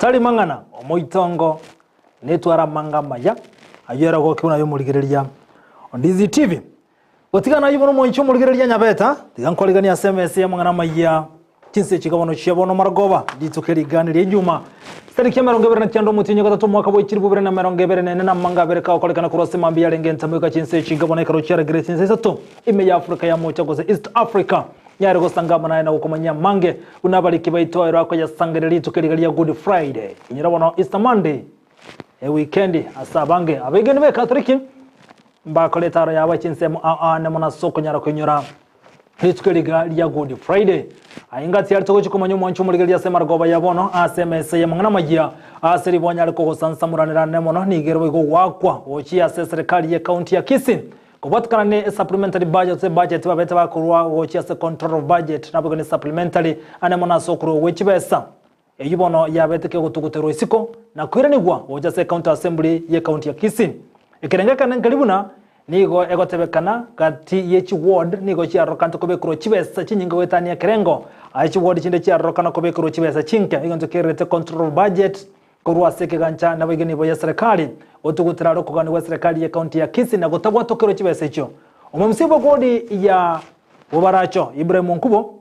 tari mangana omoitongo netwara Amayia ayera go kiuna yo murigereria Ndizi TV gotigana yibono moncho murigereria nyabeta tigankoligania SMS ya mangana Amayia Chinsa chigabono chiabono maragoba ditukerigani ryuma tariki 29 mutinyo gatatu mwaka wa 2024 na mangabere ka okolekana kurose mambi ya lengenta mweka Chinsa chigabona ikaro chara Grace Isato ime ya Afrika ya mocha goze East Africa yari gosangama na ukomanya mange unabaliki baito ero akoya sangereri tukerigalia Good Friday inyirabono Easter Monday weekend asabange abegene be Catholic mbakoletaro yaba Chinsa ne mona soko nyara kunyura tukerigalia Good Friday ingati yari toko chikomanya mwanchu murigelia sema rgoba yabono SMS ya mangana Amayia asiri bonya ariko gosansa muranira ne mono nigero go wakwa ochi ya serikali ya county ya Kisii kubatukana ne supplementary budget babeta bakurwa wochi ase control of budget nabwo ne supplementary ane mona sokuru wechibesa eyibono yabeteke gutugutero isiko na kwiranigwa wochi ase county assembly ye county ya Kisii ekerengeka ngalibuna nigo egotebekana kati yechi ward nigo chiarokanto kubekuro chibesa chinyinga wetania kerengo aichi ward chinde chiarokana kubekuro chibesa chinka igonto kerete control of budget kurwa seke gancha na bageni boya serikali otugutira rokogani wa serikali ya county ya Kisii na gotagwa tokero chibesa icho omumsibo godi ya bobaracho Ibrahim Nkubo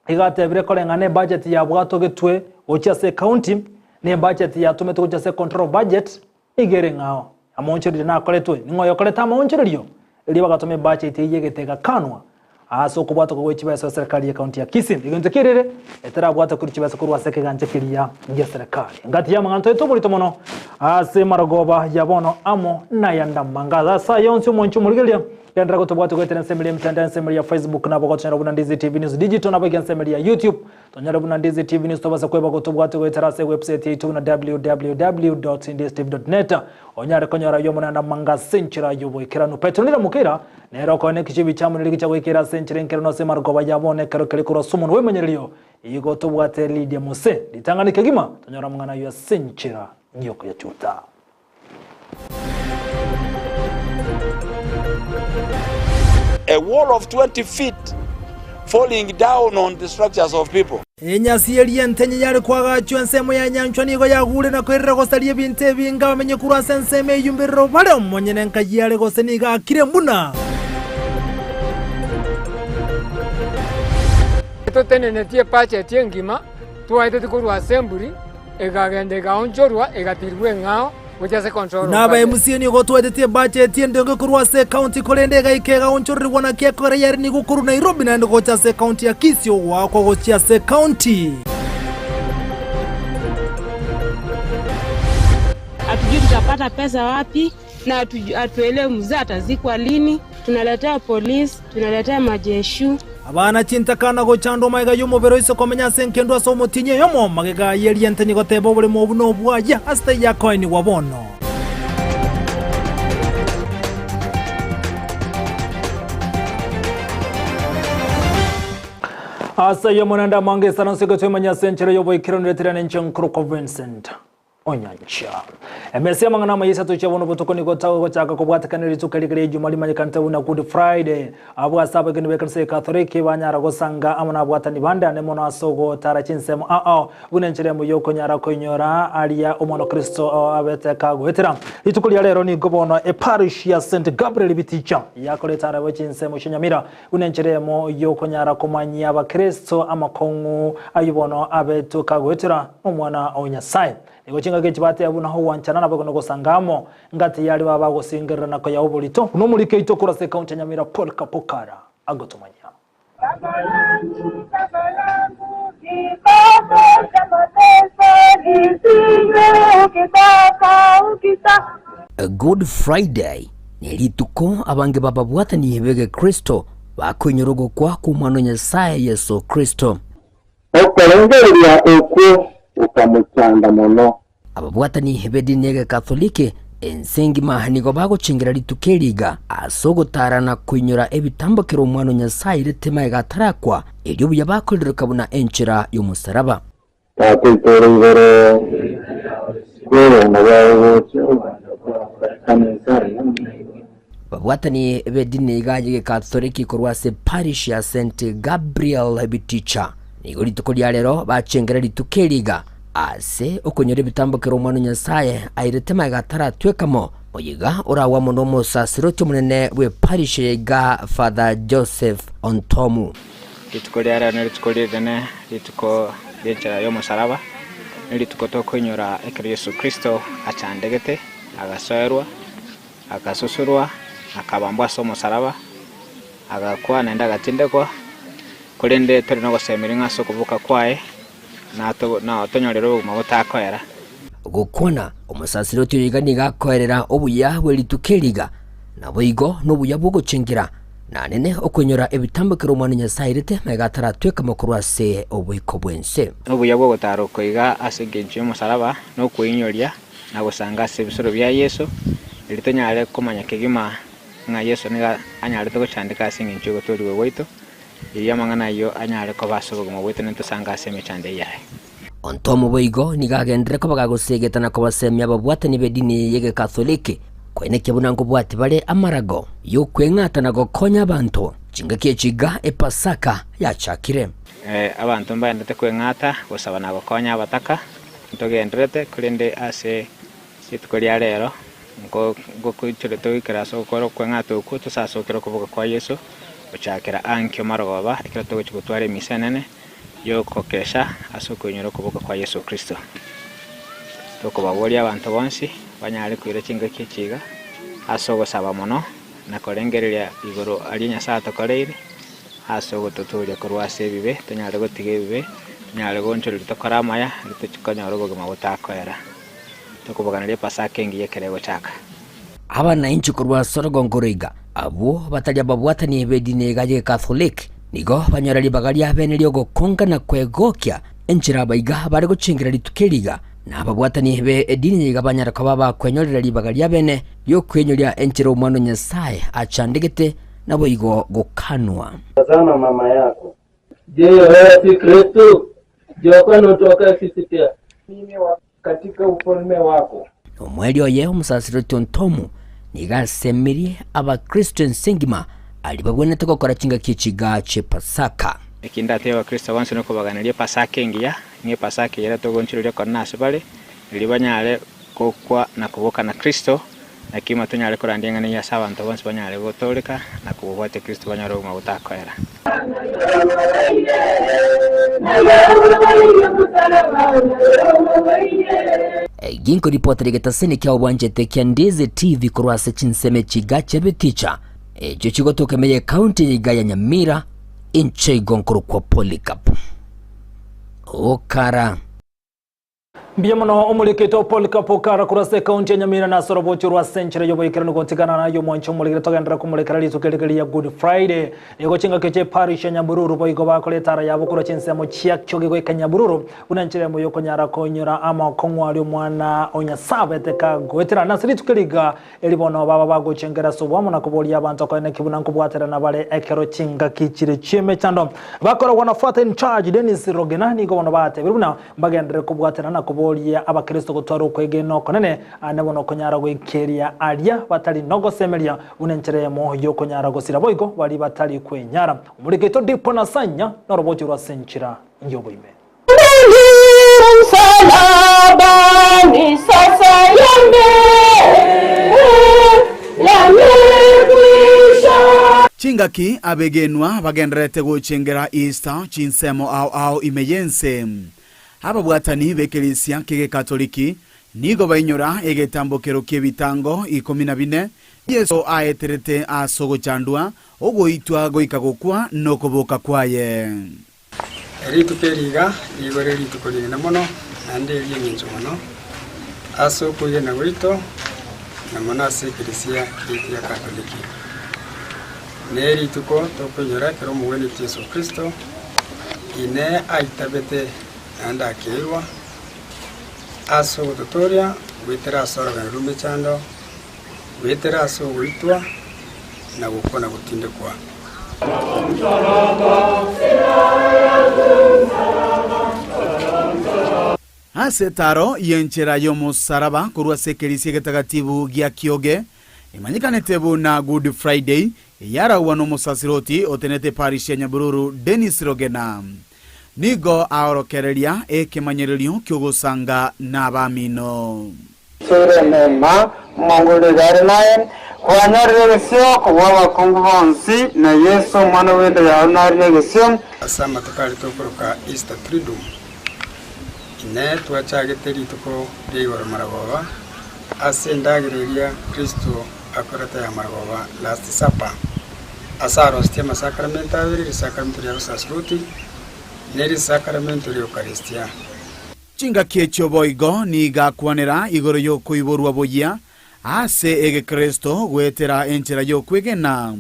igate birekolengane budget ya bwatogetwe ochase county ne budget ya tumeto ochase control budget igere ngao amoncheri na koletwe ningo yokoleta amoncherio ili bagatome budget yegetega kanwa aso kubwato kwa chibesa serikali ya county ya Kisii igontekirire etera bwato kuri chibesa kurwa seke ganche kiria ya serikali ngati ya manganto eto muri tomono ase maragoba yabono amo na yanda mangaza sa yonse monchu murigelia yandra ko tobwato kwetena nsembele mtandao nsembele ya Facebook na bako tshana buna Ndizi TV News digital na bako nsembele ya YouTube tonyara buna Ndizi TV News tobasa kweba ko tobwato kwetera se website yetu na www.ndizitv.net onyara konyara yomona na manga senchira yobo ikirano petronira mukira nero ko ne kichibi chamu niliki cha kwekera senchira nkero se margoba yabone kero kele kuro sumun we menyelio igo tobwate Lydia Mose ditanganike gima tonyara mungana yo senchira nyoko ya chuta. A wall of 20 feet falling down on the structures of people. Enyasi elientenye yari kwaga chwensemo ya nyanchwa nigo ya gure na kwerera gostalie binte binga bamenye kurwa senseme yumbirro bale omonyene nkajiyale gose niga akire mbuna. Totenenetie pache tie ngima tuwaite tukurwa assembly egagende gaonchorwa egatirwe ngao wachase control naba emusini go tuwaite budget ndenge kurwa se county kolende gaikega onchorwa na kiekore yari nigo kuru Nairobi na ndo gochase county ya Kisii wako gochase county atujui tutapata pesa wapi na atuelewe mzee atazikwa lini. Tunaletea polisi, tunaletea majeshu abana chintakana go chando maiga yumo bero iso komenya senkendo aso motinye yomo magega yeliente ni gotebo bole mobuno bwaja hasta ya coin wabono asa yomonanda mange sana sego twemanya senchero yobo ikirano letirane nchenkuru ko Vincent Onyancha emesi amangana Amayia tuchabono botokoni gotago gochaka kubwatakanira tukalikire jumali manyikanta una Good Friday abo asaba gene bekanse Catholic banyara gosanga amana bwatani banda ne mono asogo tara Chinsemo unencheremo yoko nyara konyora alia omono Kristo abeteka gwetera itukuli lero ni gobono e parish ya St Gabriel Biticha yakoletara we Chinsemo Nyamira unencheremo yoko nyara komanya abakristo amakongu ayibono abetuka gwetera omwana Onyasai ego chinga kechibate abuna ho wanchana nabo no gosangamo ngati yali baba gosingerera nako ya obolito no mulike ito kura se county Nyamira Pokara agotomanya A Good Friday nelituko abange baba bwatani hebege Kristo bakunyorogo kwa kumwana Nyasaye Yesu Kristo okorengeria okwo ukamuchanda mono ababwatani hebedi nege Katholike ensengi mahanigo bago chingira litukeriga asogotarana kuinyura ebitambokero umwana Nyasaye retema egatarakwa elyo buya bakolera kabuna enchira y'umusaraba tatitoro ngoro kwero nabawo babwatani bedine igaje Katholike korwase parish ya St Gabriel Biticha nigoli tukolya lero bachengera litukeriga ase okunyora ebitambukiro omwana Nyasaye airete magatara twekamo oyiga orawa muno musasiroti munene we parish yiga Father Joseph Ontomu. Litukolera nelitukolirene lituko lencha yo musaraba nelituko tokunyora ekero Yesu Kristo achandegete agasoerwa agasusurwa akabambwa so musaraba agakwa nenda gatindekwa kulende turi no gusemiringa so kuvuka kwae na tonyorero mabutakoera gukona omusasiroti yiga nigakoerera obuya bwe litukeliga nabo igo nobuya bwo gucengera nanene okunyora ebitambukiro omwana Nyasaye rete megatara tweka makuru ase obwiko bwense obuya bwo gutaro koiga asegenje musaraba no kuinyoria na gusanga se bisoro bya Yesu litonyale komanya kigima nga Yesu niga anyale to guchandika singincho gotoriwe weito iya mangana yo anyale ko basoboga mu weito ntusanga se mechande yae Ontomu boigo nigagendere ko bagagusegetana ko basemya babwatani bedini yege Katholiki kwene kebunango bwati bale amarago yo kwengata gokonya abantu chingakie chiga epasaka yachakire abantu mbayandete kwengata gusaba na gokonya abataka ntogendrete kulende ase situkolia lero ngo kuchire toikira so koro kwengata uko tusasokero kuvuga kwa Yesu uchakira ankyo maroba ikira to gutware misenene yo kokesha asokonyoro kuvuga kwa Yesu Kristo toko babolia abantu bonsi banyale kwira chingakie chiga asogo saba mono na korengereria igoro ali Nyasato koreire asogo tuturia korwase bibe tanyale gotige bibe nyale gonchoro litokora Amaya lituchikonya rogo magutakoera tokubaganire pasaka ngiye kerego chaka abana inchi kurwa sorogongoriga abo batalya babwatani bedini gaje Catholic nigo banyora libagalia bene lyo gokonga na kwegokya enchira baiga bari gucengera litukeliga na babwatani be edini gabanyara ko baba kwenyorera libagalia bene yo kwenyoria enchira omwana Nyasaye achandegete nabo igo gokanwa. Tazama mama yako. Je, wewe si Kristo? Je, kwani utoka sisi pia? Mimi katika ufalme wako. Omweli oye omusasiroti Ontomu nigasemirie aba Christian singima alibabonete gukora kinga kichiga che Pasaka. Ekindate wa Kristo wanse no kubaganira Pasaka ngiya ni Pasaka yera to gonchirire ko nase bale libanyale kokwa na kuboka na Kristo na kima tunyale kurandenga ni yasaba abantu bonse banyale gotoleka na kubwate Kristo banyaro mu butakoera. Ginko ripoteri getasene kya obwanjete kya Ndizi TV kurwase Chinsa chigache beticha ejo chigotoka meye county yiga ya Nyamira inche gonkuru kwa Polycarp okara Mbiye muno omuliketo Polycarp okara kurase county ya Nyamira na sorobocho rwa century yo boyikira ngotigana nayo mwancho mulikira togendera kumulikira litukelikiri ya Good Friday ego chinga keche parish ya Nyabururu boyigo bakoletara yabo kuro Chinsa mo chiak chogego Kanyabururu unanchire mo yoko nyara konyora ama kongwali mwana Onyasabete ka goetera na siritukeliga elibono baba bagochengera sobwamo na kubolia abantu ko ene kibuna nkubwatera na bale ekero chinga kichire chime chando bakora wanafuata in charge Dennis Rogena ni go bono bate biruna mbagendere kubwatera na kubolia abakristo gutwara kwegeno konene anabona konyara gwekeria alia batali nogo semelia unenchereye mo yo konyara gosira boigo bali batali kwenyara umuliketo dipo na sanya na robocho rwa senchira nyobo ime Salabani sasa yambe Chingaki abegenwa bagenderete guchengera Easter chinsemo au imeyense aba bwatani bekelisia kege Katoliki nigo bainyora egetambokero kyebitango 14 Yesu aeterete asogo chandwa ogoitwa goikagokwa nokoboka kwaye eritukeriga igore ritukolire na mono ande yenyenzo mono aso kuye na wito na mona sekelisia ya Katoliki neri tuko tokunyora kero muwene Yesu Kristo ine aitabete anda kewa aso tutoria witera sora rume chando witera aso witwa na gukona gutinde kwa Asetaro yenchera yo musaraba kurwa sekelisi getagatibu gya kioge imanyikanete na Good Friday yara wano musasiroti otenete parish ya Nyabururu Dennis Rogena nigo aorokereria ekimanyererio kyogusanga n'abamino Sere nema mongole garinayen kwanarire gesio kwa bakungu bonsi na Yesu mwana wende ya narire gesio asama tukali tukuruka Easter Triduum ine twachagiteri tuko bigoro maragoba asendagireria Kristo akorata ya maragoba last supper asaro stima sacramento aviri sacramento ya sasruti neri sacramento ya Eucharistia chinga kiecho boigo ni gakwanera igoro yo kuiborwa boya ase ege Kristo gwetera enchera yo kwegena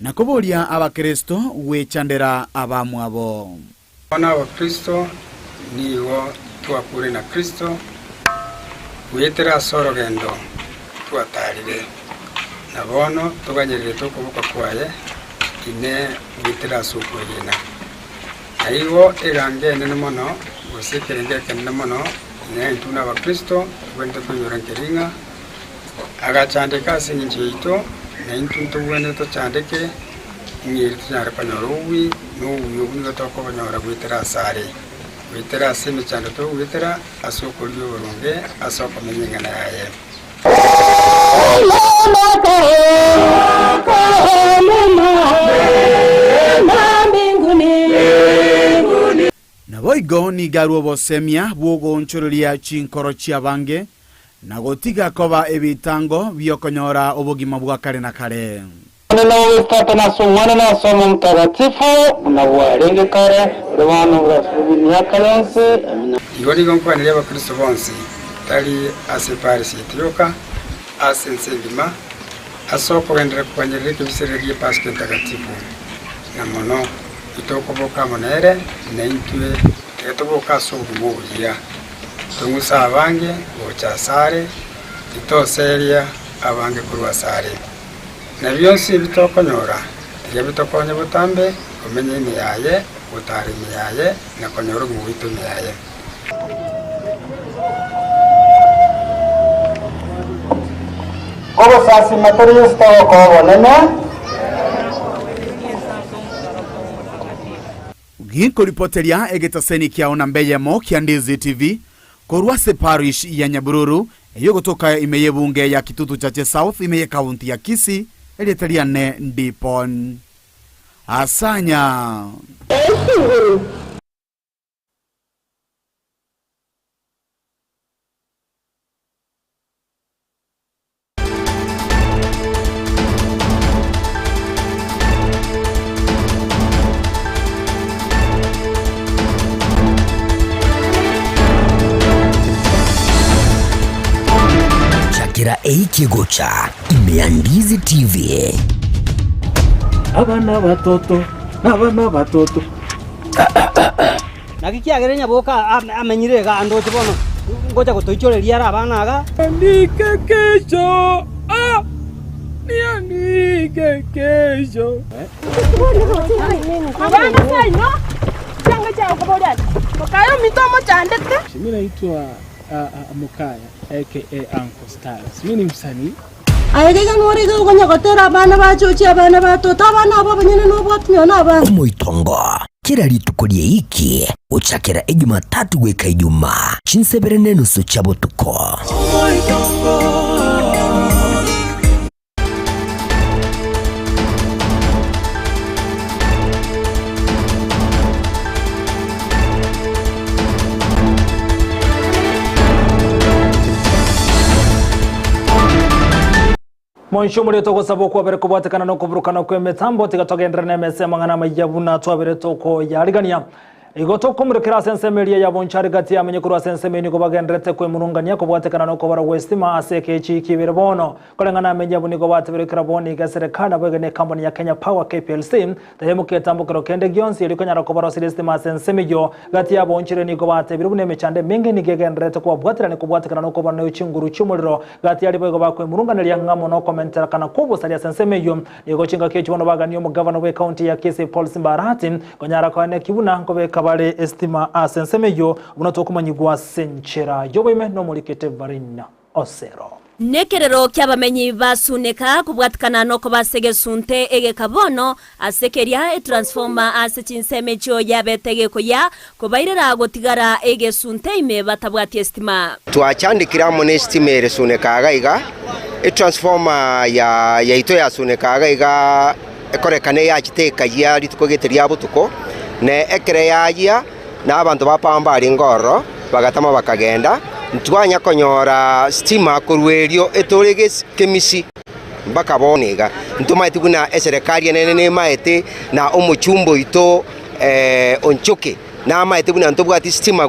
na kuboria abakristo wechandera abamwabo ona wa Kristo niwo twakure na Kristo gwetera sorogendo twatarire na bono tuganyerere tukubuka kwaye ine gwetera sukwegena aigo egangene nemono gusekerengeke nemono ne ntuna wa Kristo gwende kunyora nkeringa agachandika sinjito na intuntu wene to chandike ngiri tunyara panyoruwi no uyobuni to ko banyora gwetera sare gwetera simi chando to gwetera asoko lyoronge asoko menyengana yaye na boigo ni garuo bosemia bwogo nchororia chinkoro chia bange na gotiga koba ebitango byokonyora obogima bwa kare na kare neno tata na sumwana na somo mtakatifu na warenge kare rwano rwasubinia kalense amina igoni gonkwanire abakristo bonsi tali aseparisi etioka asensengima asoko gendera kwanyerere kibisere Pasika mtakatifu na mono itokoboka monere na intwe etoboka sobumo buya tungusa abange bocha sare itoseria abange kurwa sare na byonsi bitokonyora tiga bitokonye butambe kumenye imiyaye utari imiyaye na konyora mu bito imiyaye obo sasi materials to ko nena ginko ripoteria egetaseni kiao na mbeyemo kia Ndizi TV Korwase parish ya Nyabururu eyo gotoka imeye bunge ya Kitutu Chache South imeye kaunti ya Kisii eletaria ne ndipon asanya Kira eikigocha imea Ndizi TV abana batoto nagikiagerenya boka amenyirega ando chibono ngoja gutoichoreria ara abana aga andike kesho niandike kesho abana saino changa cha kuboda makayo mitomo chandete mimi naitwa Mukaya aka Uncle Stars mimi ni msanii ayega ngorega ukonya gotera abana bacuci abana batoto abana abo banyene no bwatumyo naba Moitongo kira ritukurie iki uchakira Jumatatu gweka Ijumaa chinsebere nenu so chabotuko Moitongo Monsho muri togosaba ko bere kubatekana no kuburukana kw'emitambo tigatogendera nemese mangana mayabuna twabere toko yarigania igoto kumurekera sensemeria yabonchari gati amenye kurwa sensemeni ko bagendrete kwe murungania ko bwatekana no kubara westima aseke chiki berebono kolengana amenye buni ko bateberekera boni ga serikali bwegene company ya Kenya Power KPLC tahemuke tambukiro kende gionsi iliko nyara ko bara sestima sensemejo gati yabonchire ni ko batebire bune mechande menge ni gegendrete ko bwaterane ko bwatekana no ko bana uchinguru chumuriro gati yali bwego bakwe murunganira ngamo no commentera kana kubo salia sensemejo yego chinga kecho bono baganyo mu governor we county ya Kisii Paul Simbarati ko nyara ko ne kibuna ko be kabale estima asensemeyo unato kumanyigwa senchera yoboime no mulikete varina osero Nekerero ky'abamenyi basuneka kubwatikana no kubasege sunte ege kabono asekeria transformer ase Chinsa yabetegeko ya kubairira gotigara ege sunte ime batabwati estima twachandikira mone estimere suneka iga transformer ya ito ya suneka iga ekorekane ya kiteka ya litukogeteria butuko ne ekere ya na abantu bapamba ari ngoro bagatama bakagenda ntwanya konyora stima kurwerio etorege kemisi bakabonega ntumaiti kuna eserikali nene maete na omuchumbo ito onchoke na maete kuna ntobwati stima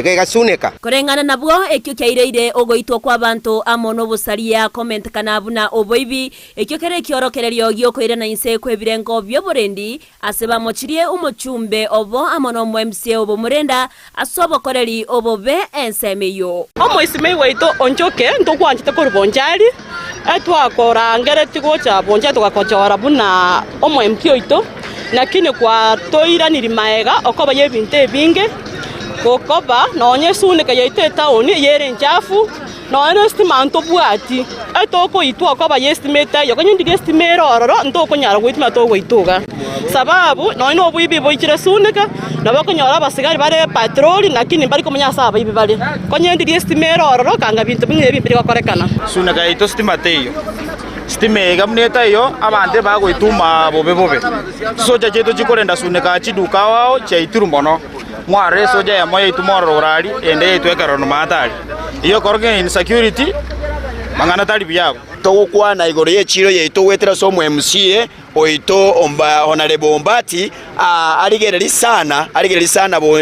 gegasuneka korengana nabwo ekyo kyaire ogoitwa kwa bantu amono busaria comment kana buna oboibi ekyo kere kyorokererio gyokoire na inse kwebirengo byoborendi aseba mochirie umuchumbe obo amono MCA obo murenda asobo koreri obobe ensemeyo omo isime weito onchoke ntokwanchite korubonjari atwakora ngere tigocha bonja tukakochora buna omo MCA ito lakini kwa toira nilimaega okoba yebinte binge kokoba nonye suneka yaite town yere nchafu none stima ntobwati atoko itu okoba yestimate yokonye ndigestimate ororo ntoko nyara gwitima to gwituga sababu none obuibi boikire suneka nabakonyora basigari bare patrol lakini bari komenya saba ibi bari konye ndigestimate ororo kanga bintu binge bibiri korekana suneka ito stimate iyo stime gamneta yo abande bagwituma bobe soja cheto chikorenda suneka chiduka wao chaituru mono mware soja ya moyo itumoro urali ende itwekero no matali iyo korge insecurity mangana tali byabo togukwana igoro yechiro yeito wetera so mu MCA oito omba honorable Ombati aligereri sana bo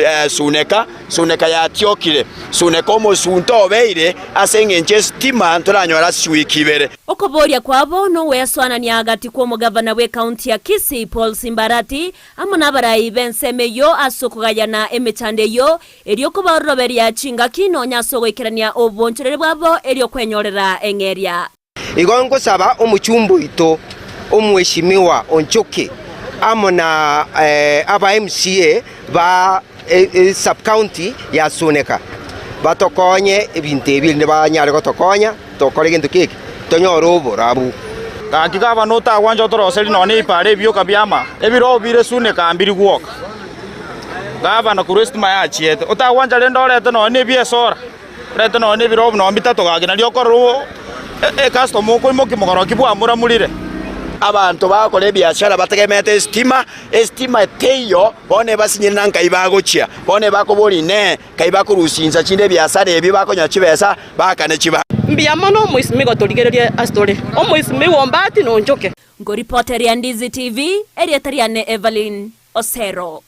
suneka ya tiokire suneka omo sunto beire asenge stima ntoranyora swikibere okoboria kwabo no weswanania agati kwa mugavana we county ya Kisii Paul Simbarati amona barayi bensemeyo asokugayana emechandeyo eriyo kubaroberia chinga kino nyasogoikerania oboncherere bwabo eriyo kwenyorera engeria igongo saba omuchumbo ito omweshimiwa onchoke amona aba MCA ba sub county ya suneka batokonye ebinte ebinde banyare gotokonya tokore gintu kiki tonyoro borabu kakika banota wanja toroseli none ipare byo kabyama ebiro bire suneka ambiri guoka gavana kurestima ya chiete otawanja lendo lete none biesora lete none biro no mbitato gagina lyokoro customer ko imoki mogoro kibwa muramurire abantu bakore biashara bategemete estima teyo bone basinyira nanka ibagochia bone bakobori ne kaibakurusinza chinde biashara ebi bakonya chibesa bakane chiba mbiamono muisimigo toligererie astore omuisimigo Ombati no njoke ngo reporter ya Ndizi TV erietariane Evelyn Osero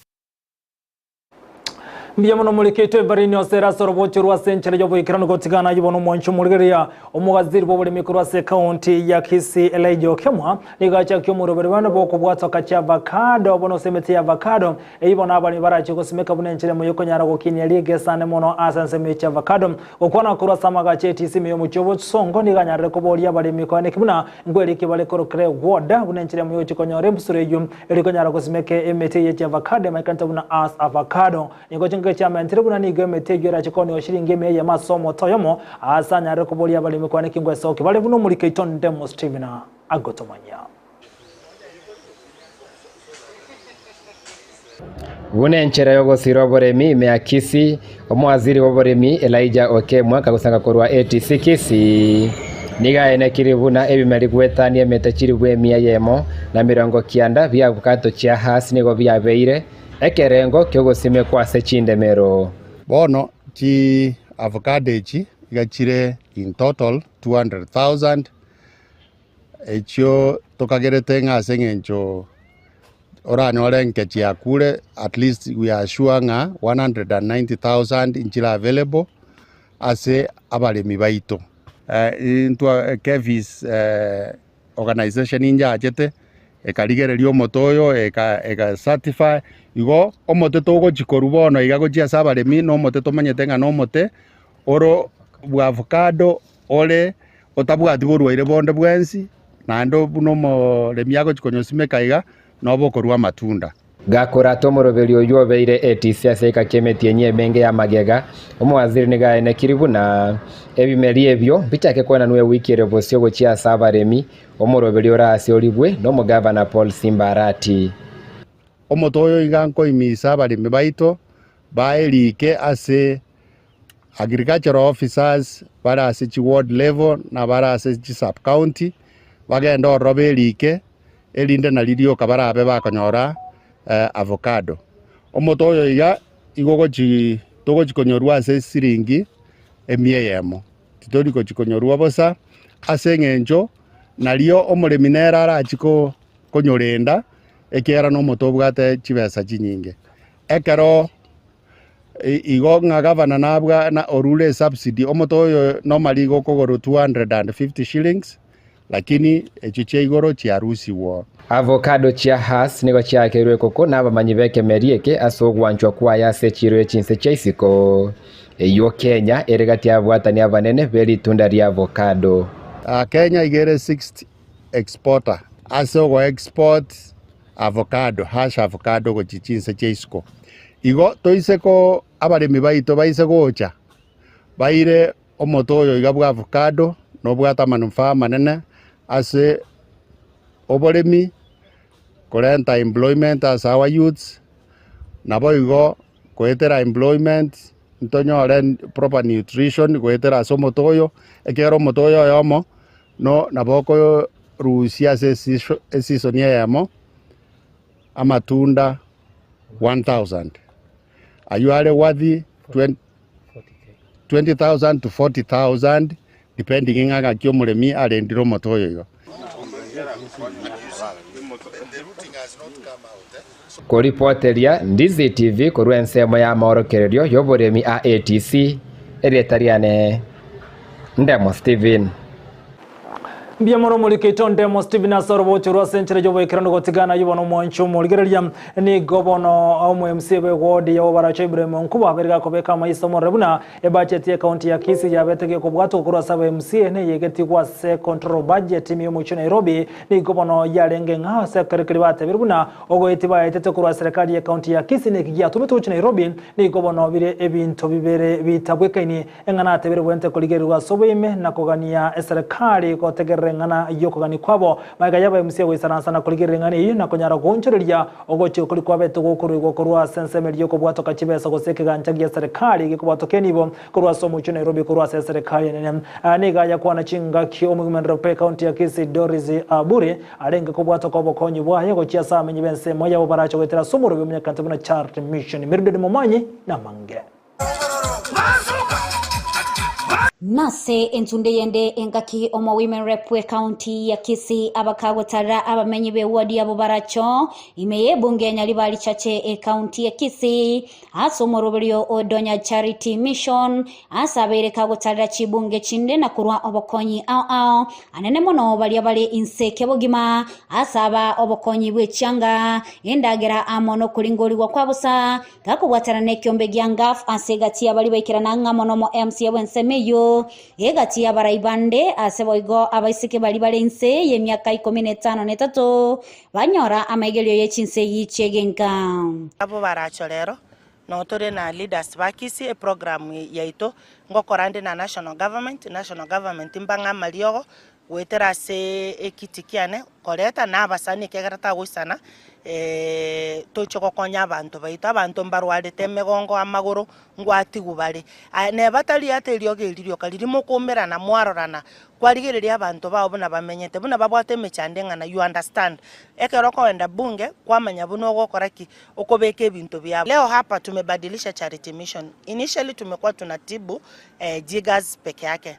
Mbiyamono mulikete barini osera sorobocho rwa senchere yo boikirano gotigana yibono moncho muligeria omugaziri bo bole mikuru ase county ya Kisii Elijah Kemwa ligacha kyo murobere bana boko bwatso kacha avocado bono semete ya avocado eyibona abani barachi gosimeka bunenchere moyoko nyara gokinya lige sane mono asanse mecha avocado okwana kura samaga cheti sime yo muchobo songo niganyare ko bolia bale mikwane kibuna ngweli kibale korokre woda bunenchere moyo chikonyore busureju elikonyara gosimeke emete ye avocado maikanta buna as avocado ingo chama ntiribuna ni game tegera chikoni oshiringe meye masomo toyomo asanya rekobolia bali mikwane kingwe soki bali buno mulike iton demo streamina agotomanya Bune nchera yogo siro boremi me Kisii omwaziri woboremi Elijah Okemwa kagusanga korwa ATC Kisii niga ene kiribuna ebimeri gwetanie metachiri bwemia yemo na mirongo kianda bya bukato chia hasi nigo bya beire ekerengo kyogosime kwase chindemero bono chi avocado chi gachire in total 200,000 echo tokagerete ngase ngencho oranyore nkechi akure at least we are sure nga 190,000 inchila available ase abalemi baito into Kevis organization inja achete ekaligererio motoyo eka certify igo omote togo chikorubono igago chia sabalemi no mote tomanyete nga no mote oro bwa avocado ole otabwati gorwaire bonde bwensi nando buno mo lemiago chikonyosime kaiga no bokorwa matunda gakora tomoroberio yobeire etisia seka kemetie nyemenge ya magega omwaziri ni gaene kiribuna ebimeri ebyo bichake kwena nwe wikire bosio gochia sabaremi omoroberio rasi olibwe no mugavana Paul Simbarati omotoyo iganko imisa abaremi baito baerike ase agricultural officers bara ase chi ward level na bara ase chi sub county bagenda oroberike elinde na lirio kabarabe bakonyora avocado omotoyo iga igogochi togochi konyorwa ase siringi emieyemo titori gochi konyorwa bosa ase ngenjo nario omoremi nera arachiko konyorenda ekera no motobwate chibesa chinyinge ekero igo nga gavana nabwa na orule subsidy omotoyo normally go kogoro 250 shillings lakini echiche igoro chiarusi wo avocado chia has nigo chiakerwe koko nabamanyi beke merieke asogwanchwa kwa yase chiro echinse chaisiko eyo Kenya erigati abwatani abanene beri tunda ria avocado Kenya igere 6th exporter asogo export avocado hash avocado go chichinse chaisiko igo toiseko abaremi baito baise gocha baire omotoyo igabwa avocado no bwata manufaa manene ase oboremi korenta employment as our youths nabo igo koetera employment ntonyore proper nutrition koetera ase omotoyo ekero omotoyo yomo no naboko rusia ase season yemo amatunda 1000 ayuale worthy 20,000 to 40,000 depending ngaga kyo muremi arendiro motoyo yo Koripoteria Ndizi TV kurwa ensemo ya maorokererio yoboremi a ATC eretariane Ndemo Steven mbia moro muri Ndemo Steven asorobo churwa senchire jobo ikirano gotigana yubono moncho muligereria ni gobono au MC we wodi ya obaracho Ibrahim Nkuba berga kobeka maisa morebuna e budget ya county ya Kisii ya betege ko bwato kurwa saba MC ne yegeti kwa se control budget mi mu Nairobi ni gobono ya lenge nga se karikiribate beruna ogo itiba etete kurwa serikali ya county ya Kisii ne kigia tumeto Nairobi ni gobono bire ebinto bibere bitabwekaini engana tebere wente koligerwa soboyime na kogania serikali ko tegere ngana yoko gani kwabo maga yaba MC we sana kuligire ngani iyi na konyara gonchoreria ogoche kuli kwabe to gokurwa kurwa sensemeli yoko bwato kachibesa goseke ganchagia serikali gikubwato kenibo kurwa somo chu Nairobi kurwa serikali nene niga ya kwa na chinga kio mugumendro pe county ya Kisii Doris Abure arenge kubwato kwa bokonyi bwa yego chia saa menyibense moya bobaracho wetera somo rubi munyakantabuna chart mission mirudde momanyi na mange Nase entunde yende engaki omo women rep we county ya Kisii abakagotara abamenyi be wadi abo baracho imeye bunge nyalibali chache e county ya Kisii asomoroberio odonya charity mission asabere kagotara chibunge chinde na kurwa obokonyi ao anene mono bali abale inseke bogima asaba obokonyi bwe changa endagera amono kulingoli wa kwabusa gakubwatara ne kyombe gyangaf asegati abali baikirana ngamono mo MC wensemeyo egati ya baraibande aseboigo abaisike bali balense ye myaka 13 banyora amagelio yechinse yichegenka abo baracho lero no tore na leaders bakisi e program yaito ngokorande na national government mbanga maliogo wetera se ekitikiane koleta na abasani kegarata gusana tochoko konya abantu baita abantu mbarwale temegongo amaguru ngwati gubale ne batali aterio gelirio kalirimo komera na mwarorana kwarigereria abantu babo buna bamenyete buna babwate mechandenga na you understand ekero koenda bunge kwamanya buno gokoraki okobeke bintu bya leo hapa tumebadilisha charity mission. Initially tumekuwa tunatibu jiggers peke yake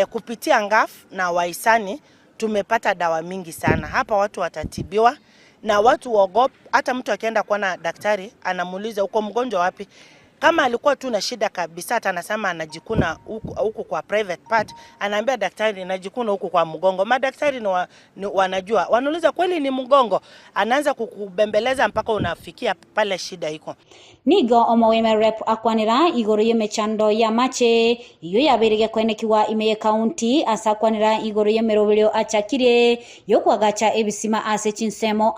kupitia ngaf na waisani tumepata dawa mingi sana hapa watu watatibiwa na watu waogopa hata mtu akienda kwa na daktari anamuuliza uko mgonjwa wapi Kama alikuwa tu na shida kabisa, hata anasema anajikuna huku kwa private part, anaambia daktari najikuna huku kwa mgongo. Madaktari wanajua, wanauliza kweli ni mgongo, anaanza kukubembeleza mpaka unafikia pale shida iko. Nigo omoweme rep akwanira igoro yemechando ya mache iyo yaberege kwenekiwa Imeye County asa akwanira igoro yemerobelyo achakire yokwagacha ebisima ase chinsemo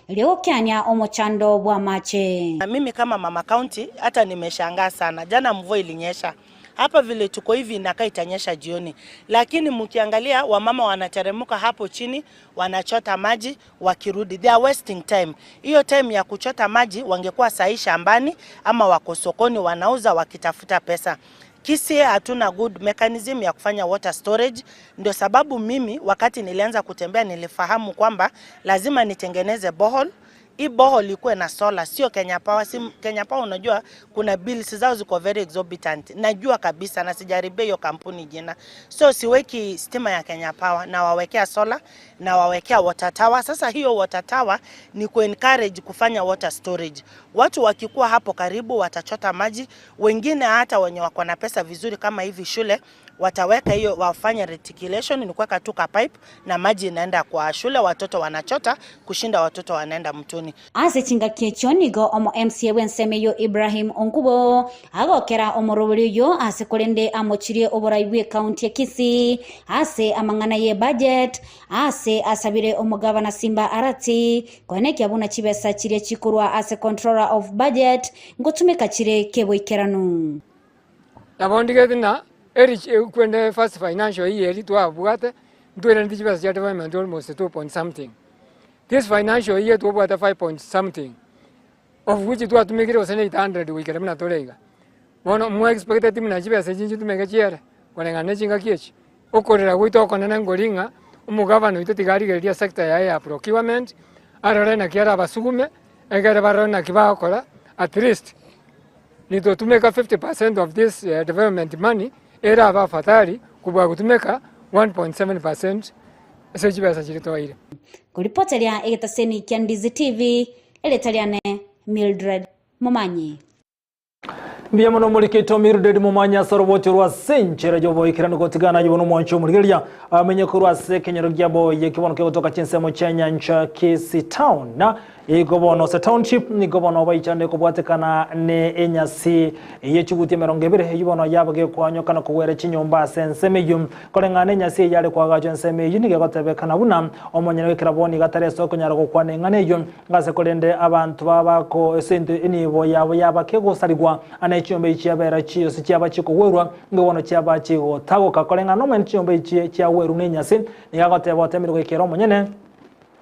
leo kyanya omochando bwa mache. Mimi kama mama county hata nimeshangaa sana. Jana mvua ilinyesha. Hapa vile tuko hivi inakaa itanyesha jioni. Lakini mkiangalia wamama wanateremuka hapo chini, wanachota maji wakirudi. They are wasting time. Hiyo time ya kuchota maji wangekuwa sahi shambani ama wako sokoni wanauza wakitafuta pesa. Kisii hatuna good mechanism ya kufanya water storage. Ndio sababu mimi wakati nilianza kutembea nilifahamu kwamba lazima nitengeneze borehole. Hii borehole ikuwe na solar, sio Kenya Power. Kenya Power unajua kuna bills zao ziko very exorbitant. Najua kabisa na sijaribia hiyo kampuni jina. So siweki stima ya Kenya Power na wawekea solar na wawekea water tower. Sasa hiyo water tower ni encourage kufanya water storage. Watu wakikuwa hapo karibu watachota maji, wengine hata wenye wako na pesa vizuri kama hivi shule wataweka hiyo, wafanya reticulation, ni kuweka tu ka pipe na maji inaenda kwa shule, watoto wanachota kushinda watoto wanaenda mtoni. Ase chinga kiechonigo omo MCA wensemeyo Ibrahim Onkubo agokera omorobelyo ase kolende amochirie oboraibwe county ya Kisii ase amangana ye budget ase asabire omugabana Simba Arati koneki abuna chibesa chirie chikurwa ase controller of budget ngotumeka chire keboikeranu abondigetina kwende first financial year twabwate ndwera ndijibasa cha development almost 2 point something. This financial year twabwate 5 point something, of which twatumikire osene 800 wikere mna tolega bono mu expected mna jibasa jinji tumeka chiere konengane chinga kiechi okorera gwito konena ngoringa umugabano ito tigarigeria sector ya procurement arore na kiara basugume egere barona kibakora at least nito tumeka 50% of this development money era abafatari kubwa kutumeka 1.7% sejibasa chiritoire. Kuripoteria egetaseni kya Ndizi TV eletaliane Mildred Momanyi. Mbia muno mulikito Mildred Momanyi soroboti rwa senchera jobo ikirano kotigana jibono mwancho muligeria amenye kurwa se kenyero gyabo yekibono ke kutoka Chinsa mu Onyancha Kisii town na igobono se township ni gobono bayichane ko bwatekana ne enyasi yechuguti 200 yibono yabage kwanyokana kuwere chinyomba sensemeyum kolengane nyasi yale kwagajo nsemeyu ni gotebekana buna omonyene wekiraboni gatareso konyara ko kwanengane yo ngase kolende abantu babako sente enibo yabo yabake gusarigwa ana chiyombe ichiyabera chiyo sichaba chikuwerwa ngobono cyaba chigo tago kakolengana no mwen chiyombe ichiyaweru nenyasi ni gagoteba otemirwe ikero omonyene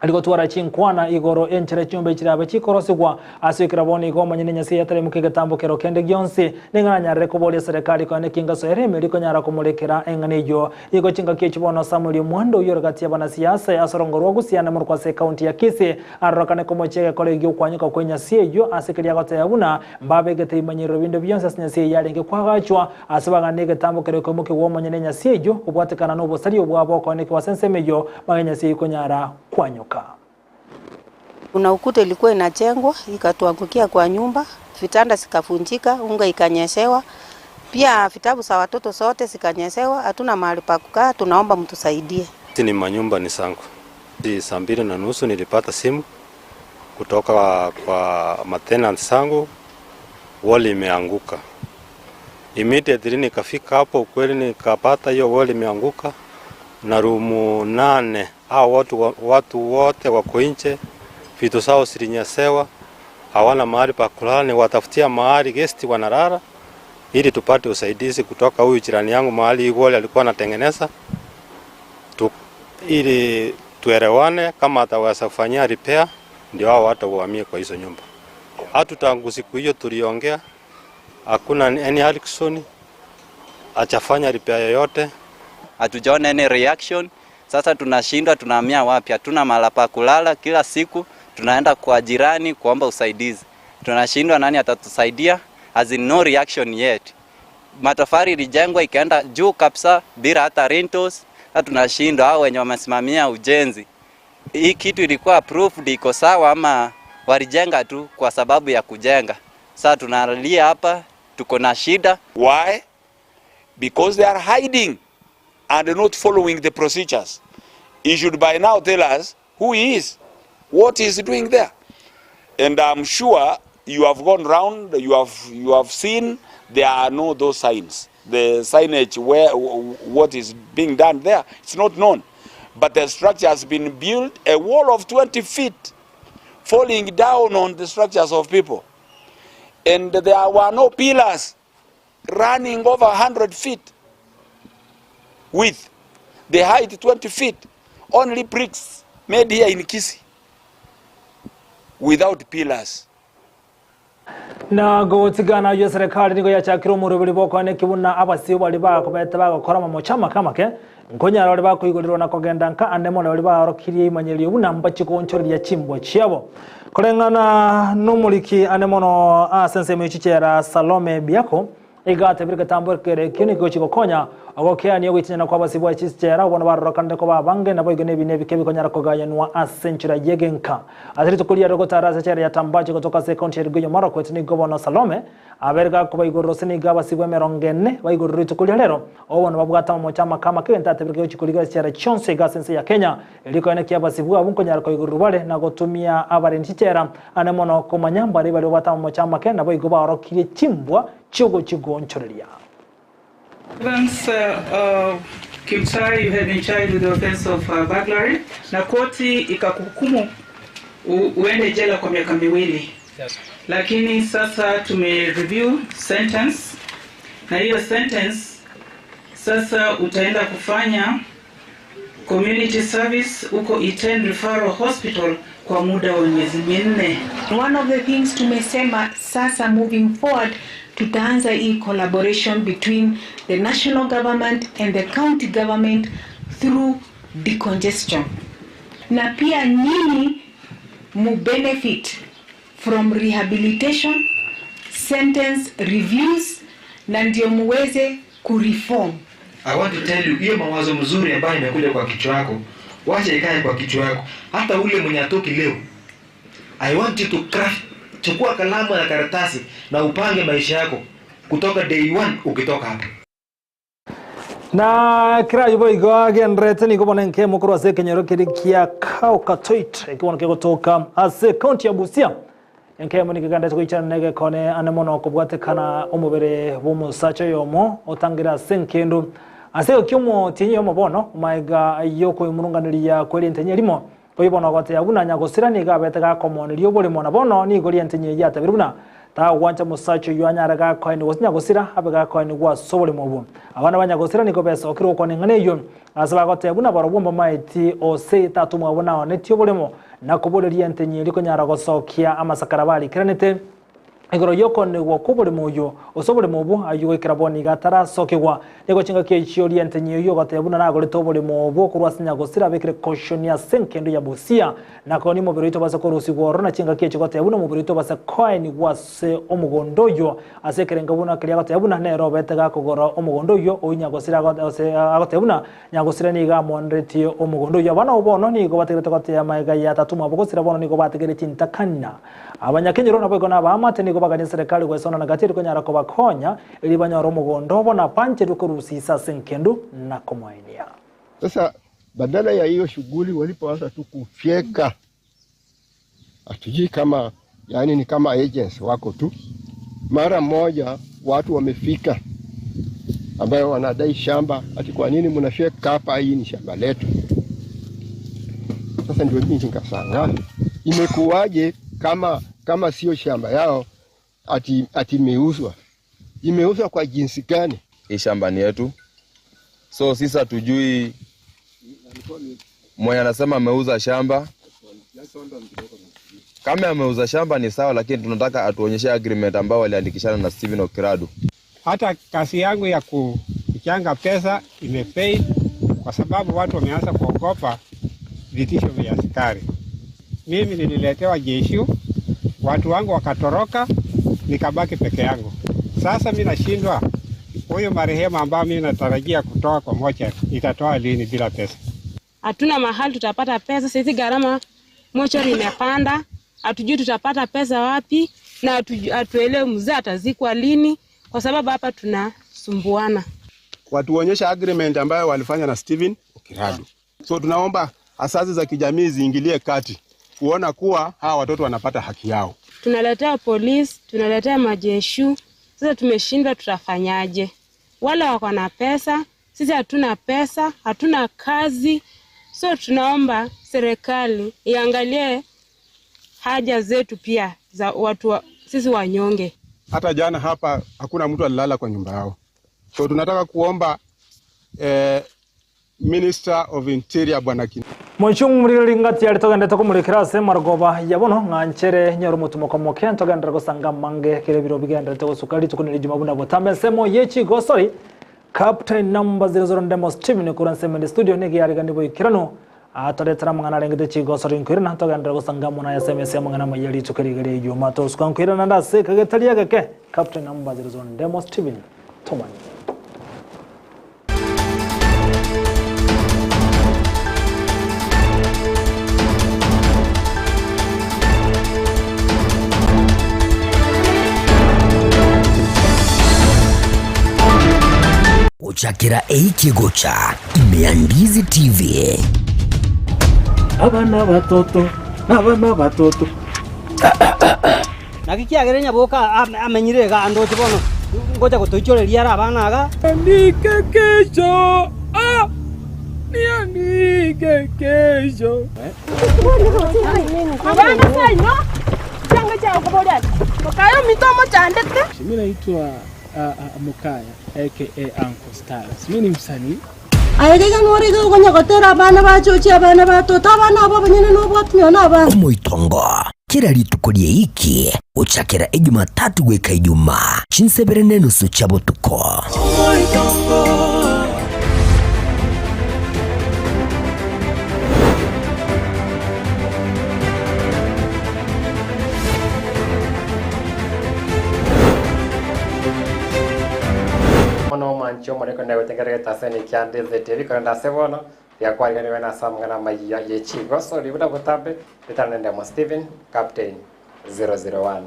aliko tuwara chinkwana igoro enchere chumbe chirabe chikorosigwa asikiraboni igoma nyine nyasi yatare mukige tambukero kende gyonse ninganya rekobole serikali kwa nekinga so ereme liko nyara kumulekera enganejo igo chinga kichibono Samuel Mwando yorogati abana siasa yasorongorwa gusiana muri kwa se county ya Kisii arokane komochege kolegio kwanyika kwenya siejo asikiria gote yabuna mbabegete imanyiro bindo byonse sinyasi yarenge kwagachwa asibaganege tambukero ko muke womo nyine nyasiejo kubwatekana no bosari obwabo kwa neki wasensemejo magenya siko nyara kwanyoka. Kuna ukuta ilikuwa inajengwa ikatuangukia kwa nyumba, vitanda zikafunjika, unga ikanyeshewa. Pia vitabu za watoto zote zikanyeshewa, hatuna mahali pa kukaa, tunaomba mtusaidie. Ni manyumba ni sangu. Saa 2:30 nilipata simu kutoka kwa maintenance sangu, wall imeanguka. Immediately nikafika hapo, kweli nikapata hiyo wall imeanguka na rumu 8. Watu wote wako nje, vitu zao zilinyasewa, hawana mahali pa kulala, ni watafutia mahali guest wanalala ili tupate usaidizi kutoka huyu jirani yangu mahali wale alikuwa anatengeneza ili tuelewane kama ataweza kufanyia repair ndio hao watu wahamie kwa hizo nyumba. Hata tangu siku hiyo tuliongea, hakuna any action, achafanya repair yoyote, hatujaona any reaction. Sasa tunashindwa, tunahamia wapi? Hatuna mahali pa kulala, kila siku tunaenda kwa jirani kuomba usaidizi. Tunashindwa, nani atatusaidia? As in no reaction yet. Matofari ilijengwa ikaenda juu kabisa bila hata rentals. Sasa tunashindwa, hao wenye wamesimamia ujenzi, hii kitu ilikuwa approved iko sawa ama walijenga tu kwa sababu ya kujenga? Sasa tunalia hapa, tuko na shida. Why? Because they are hiding and not following the procedures. He should by now tell us who he is, what he is doing there. And I'm sure you have gone round, you have seen there are no those signs. The signage where what is being done there, it's not known. But the structure has been built, a wall of 20 feet, falling down on the structures of people. And there were no pillars running over 100 feet width. The height 20 feet. Only bricks made here in Kisii without pillars. Na gotigana yo serikali niko yachakira umurubiri boko ne kibuna abasi bali ba kubeta ba gukora mu chama kamake nkonya bali ba kuyiguriro na kogenda nka andemo bali ba rokiriye imanyeli ubuna mbachi konchoro ya chimbo chiabo kolengana numuliki anemono sense mechichera Salome Biako igate birika tamburkere kini ko chikokonya agokea niyo gitinya kwa basi bwa chichera ubona barokande ko babange nabo igene binebi kebi konyara kogaya nwa asenchira yegenka atiri tukulia roko taraza chera yatambaje kutoka se county ergoyo Marakwet ni gobono Salome aberga ko bayigorro sini gaba sibwe merongene bayigorro tukulia lero obona babwata mu chama kama kenta tebirika chikuliga chera Chinsa gasense ya Kenya iliko ene kiaba sibwa abunko nyara ko igorro bale na gotumia abarendi chera anemono komanyamba bali bata mu chama kena bayigoba rokire chimbwa chigo chigonchoreria. Once Kimsa, you have been charged with the offense of burglary. Na koti ikakuhukumu uende jela kwa miaka miwili. Yes. Lakini sasa tumereview sentence. Na hiyo sentence sasa utaenda kufanya community service uko Iten Referral Hospital kwa muda wa miezi 4. One of the things tumesema sasa moving forward tutaanza hii collaboration between the national government and the county government through decongestion. Na pia nyinyi mu benefit from rehabilitation, sentence reviews na ndio muweze kureform. I want to tell you, hiyo mawazo mzuri ambayo imekuja kwa kichwa yako, wacha ikae kwa kichwa yako. Hata ule mwenye atoki leo, I want you to craft. Chukua kalamu na karatasi na upange maisha yako kutoka day 1 ukitoka hapa. Na kira yubo igoage nrete ni kubona nke mukuru ase kenyero kirikia kao katoit ekibona ke gotoka ase county ya Gusii nke muni kiganda tukichana nege kone anemono kubwate kana umubere bumusacho yomo otangira senkendo ase okyomo tinyi yomo bono maiga yoko imurunganiria kweli ntenye limo oyibona gote yabuna nyagosira ni gabete ga komoneri obole mona bono ni gori ntenye yata biruna ta wancha musacho yanyara ga koine wosinya gosira abega koine gwa sobole mobu abana banyagosira ni kobesa okiro kone ngane yo asaba gote yabuna barobomba maiti ose tatu mwabona onetio bolemo nakoboleria ntenye liko nyara gosokia amasakarabali kiranete igoro yoko ni wakubole moyo osobole mobu ayugo kiraboni gatara sokegwa nego chinga ke chiori ntenye yo gote yabuna na gore tobole mobu kurwasinya gosira bekire caution ya senkendo ya Gusii na koni mo birito basa korusi goro na chinga ke chigote yabuna mo birito basa coin wase omugondo yo asekerenga buna kiri gote yabuna ne robete ga kogoro omugondo yo onya gosira gote yabuna nyagosira ni ga monreti omugondo yo bana obono ni go bategere gote ya maiga ya tatuma bogosira bono ni go bategere tintakana abanyakenyero nabo igona bamate ni bagani serikali kwesona na gatiri konyara ko bakonya ili banyaro mugondo bona panche dukurusisa senkendu na komwainia. Sasa badala ya hiyo shughuli walipoanza tu kufyeka atiji kama yani ni kama agents wako tu, mara moja watu wamefika ambayo wanadai shamba, ati kwa nini mnafyeka hapa, hii ni shamba letu. Sasa ndio mimi nikashangaa imekuwaje kama sio shamba yao ati imeuzwa kwa jinsi gani? Hii shamba ni yetu, so sisi hatujui mwenye anasema ameuza shamba. Kama ameuza shamba ni sawa, lakini tunataka atuonyeshe agreement ambao waliandikishana na Steven Okiradu. Hata kasi yangu ya kuchanga pesa imefail kwa sababu watu wameanza kuogopa vitisho vya askari. Mimi nililetewa jeshi, watu wangu wakatoroka, nikabaki peke yangu. Sasa mimi nashindwa, huyo marehemu ambao mimi natarajia kutoa kwa mochari itatoa lini bila pesa? Hatuna mahali tutapata pesa, sisi gharama mochari imepanda, hatujui tutapata pesa wapi. na atuelewe mzee atazikwa lini, kwa sababu hapa tunasumbuana. Watuonyesha agreement ambayo walifanya na Steven Okiradu. So tunaomba asasi za kijamii ziingilie kati kuona kuwa hawa watoto wanapata haki yao. Tunaletea polisi, tunaletea majeshu. Sasa tumeshindwa, tutafanyaje? Wale wako na pesa, sisi hatuna pesa, hatuna kazi. So tunaomba serikali iangalie haja zetu pia za watu sisi wanyonge. Hata jana hapa hakuna mtu alilala kwa nyumba yao. So tunataka kuomba Minister of Interior Bwana Kini. Mwichungu mrili ngati ya litogende toko mulikira se margoba yabono nganchere nyoro mutumoko moke ntogende gusanga mange kire biro bigende toko sukali tukuniri jumabunda botambe semo yechi gosori Captain number 00 Demos team ni kuranse mende studio negi yariga nibo ikirano ataretera mangana rengete chi gosori nkwirana ntogende gusanga muna ya SMS ya mangana mayali tukari gare yuma to sukankwirana ndase kagetaliya gake Captain number 00 Demos team tomani. Uchakira eikigocha Ndizi TV. Abana batoto nakikiagerenya boka amenyirega ando chibono ngoja gotoichoreria ara abana aga nike kesho niandike kesho abana saino changa cha kuboria kayo mitomo chandete mimi naitwa Mukaya aka Uncle Stars. Mimi ni msanii. Ayega ngori go nyagotera abana bachochi abana batoto abana abo banyene no bwatmyo naba. Omoitongo kira ritukorie iki uchakira Jumatatu gweka Ijumaa Chinsa nusu chabo tuko. Omoitongo mancho moreko nego tengere taseni kyande ZTV kanda sebono ya kwa gani wana samngana Amayia yechigo so libuda botambe bitanende mo Steven Captain 001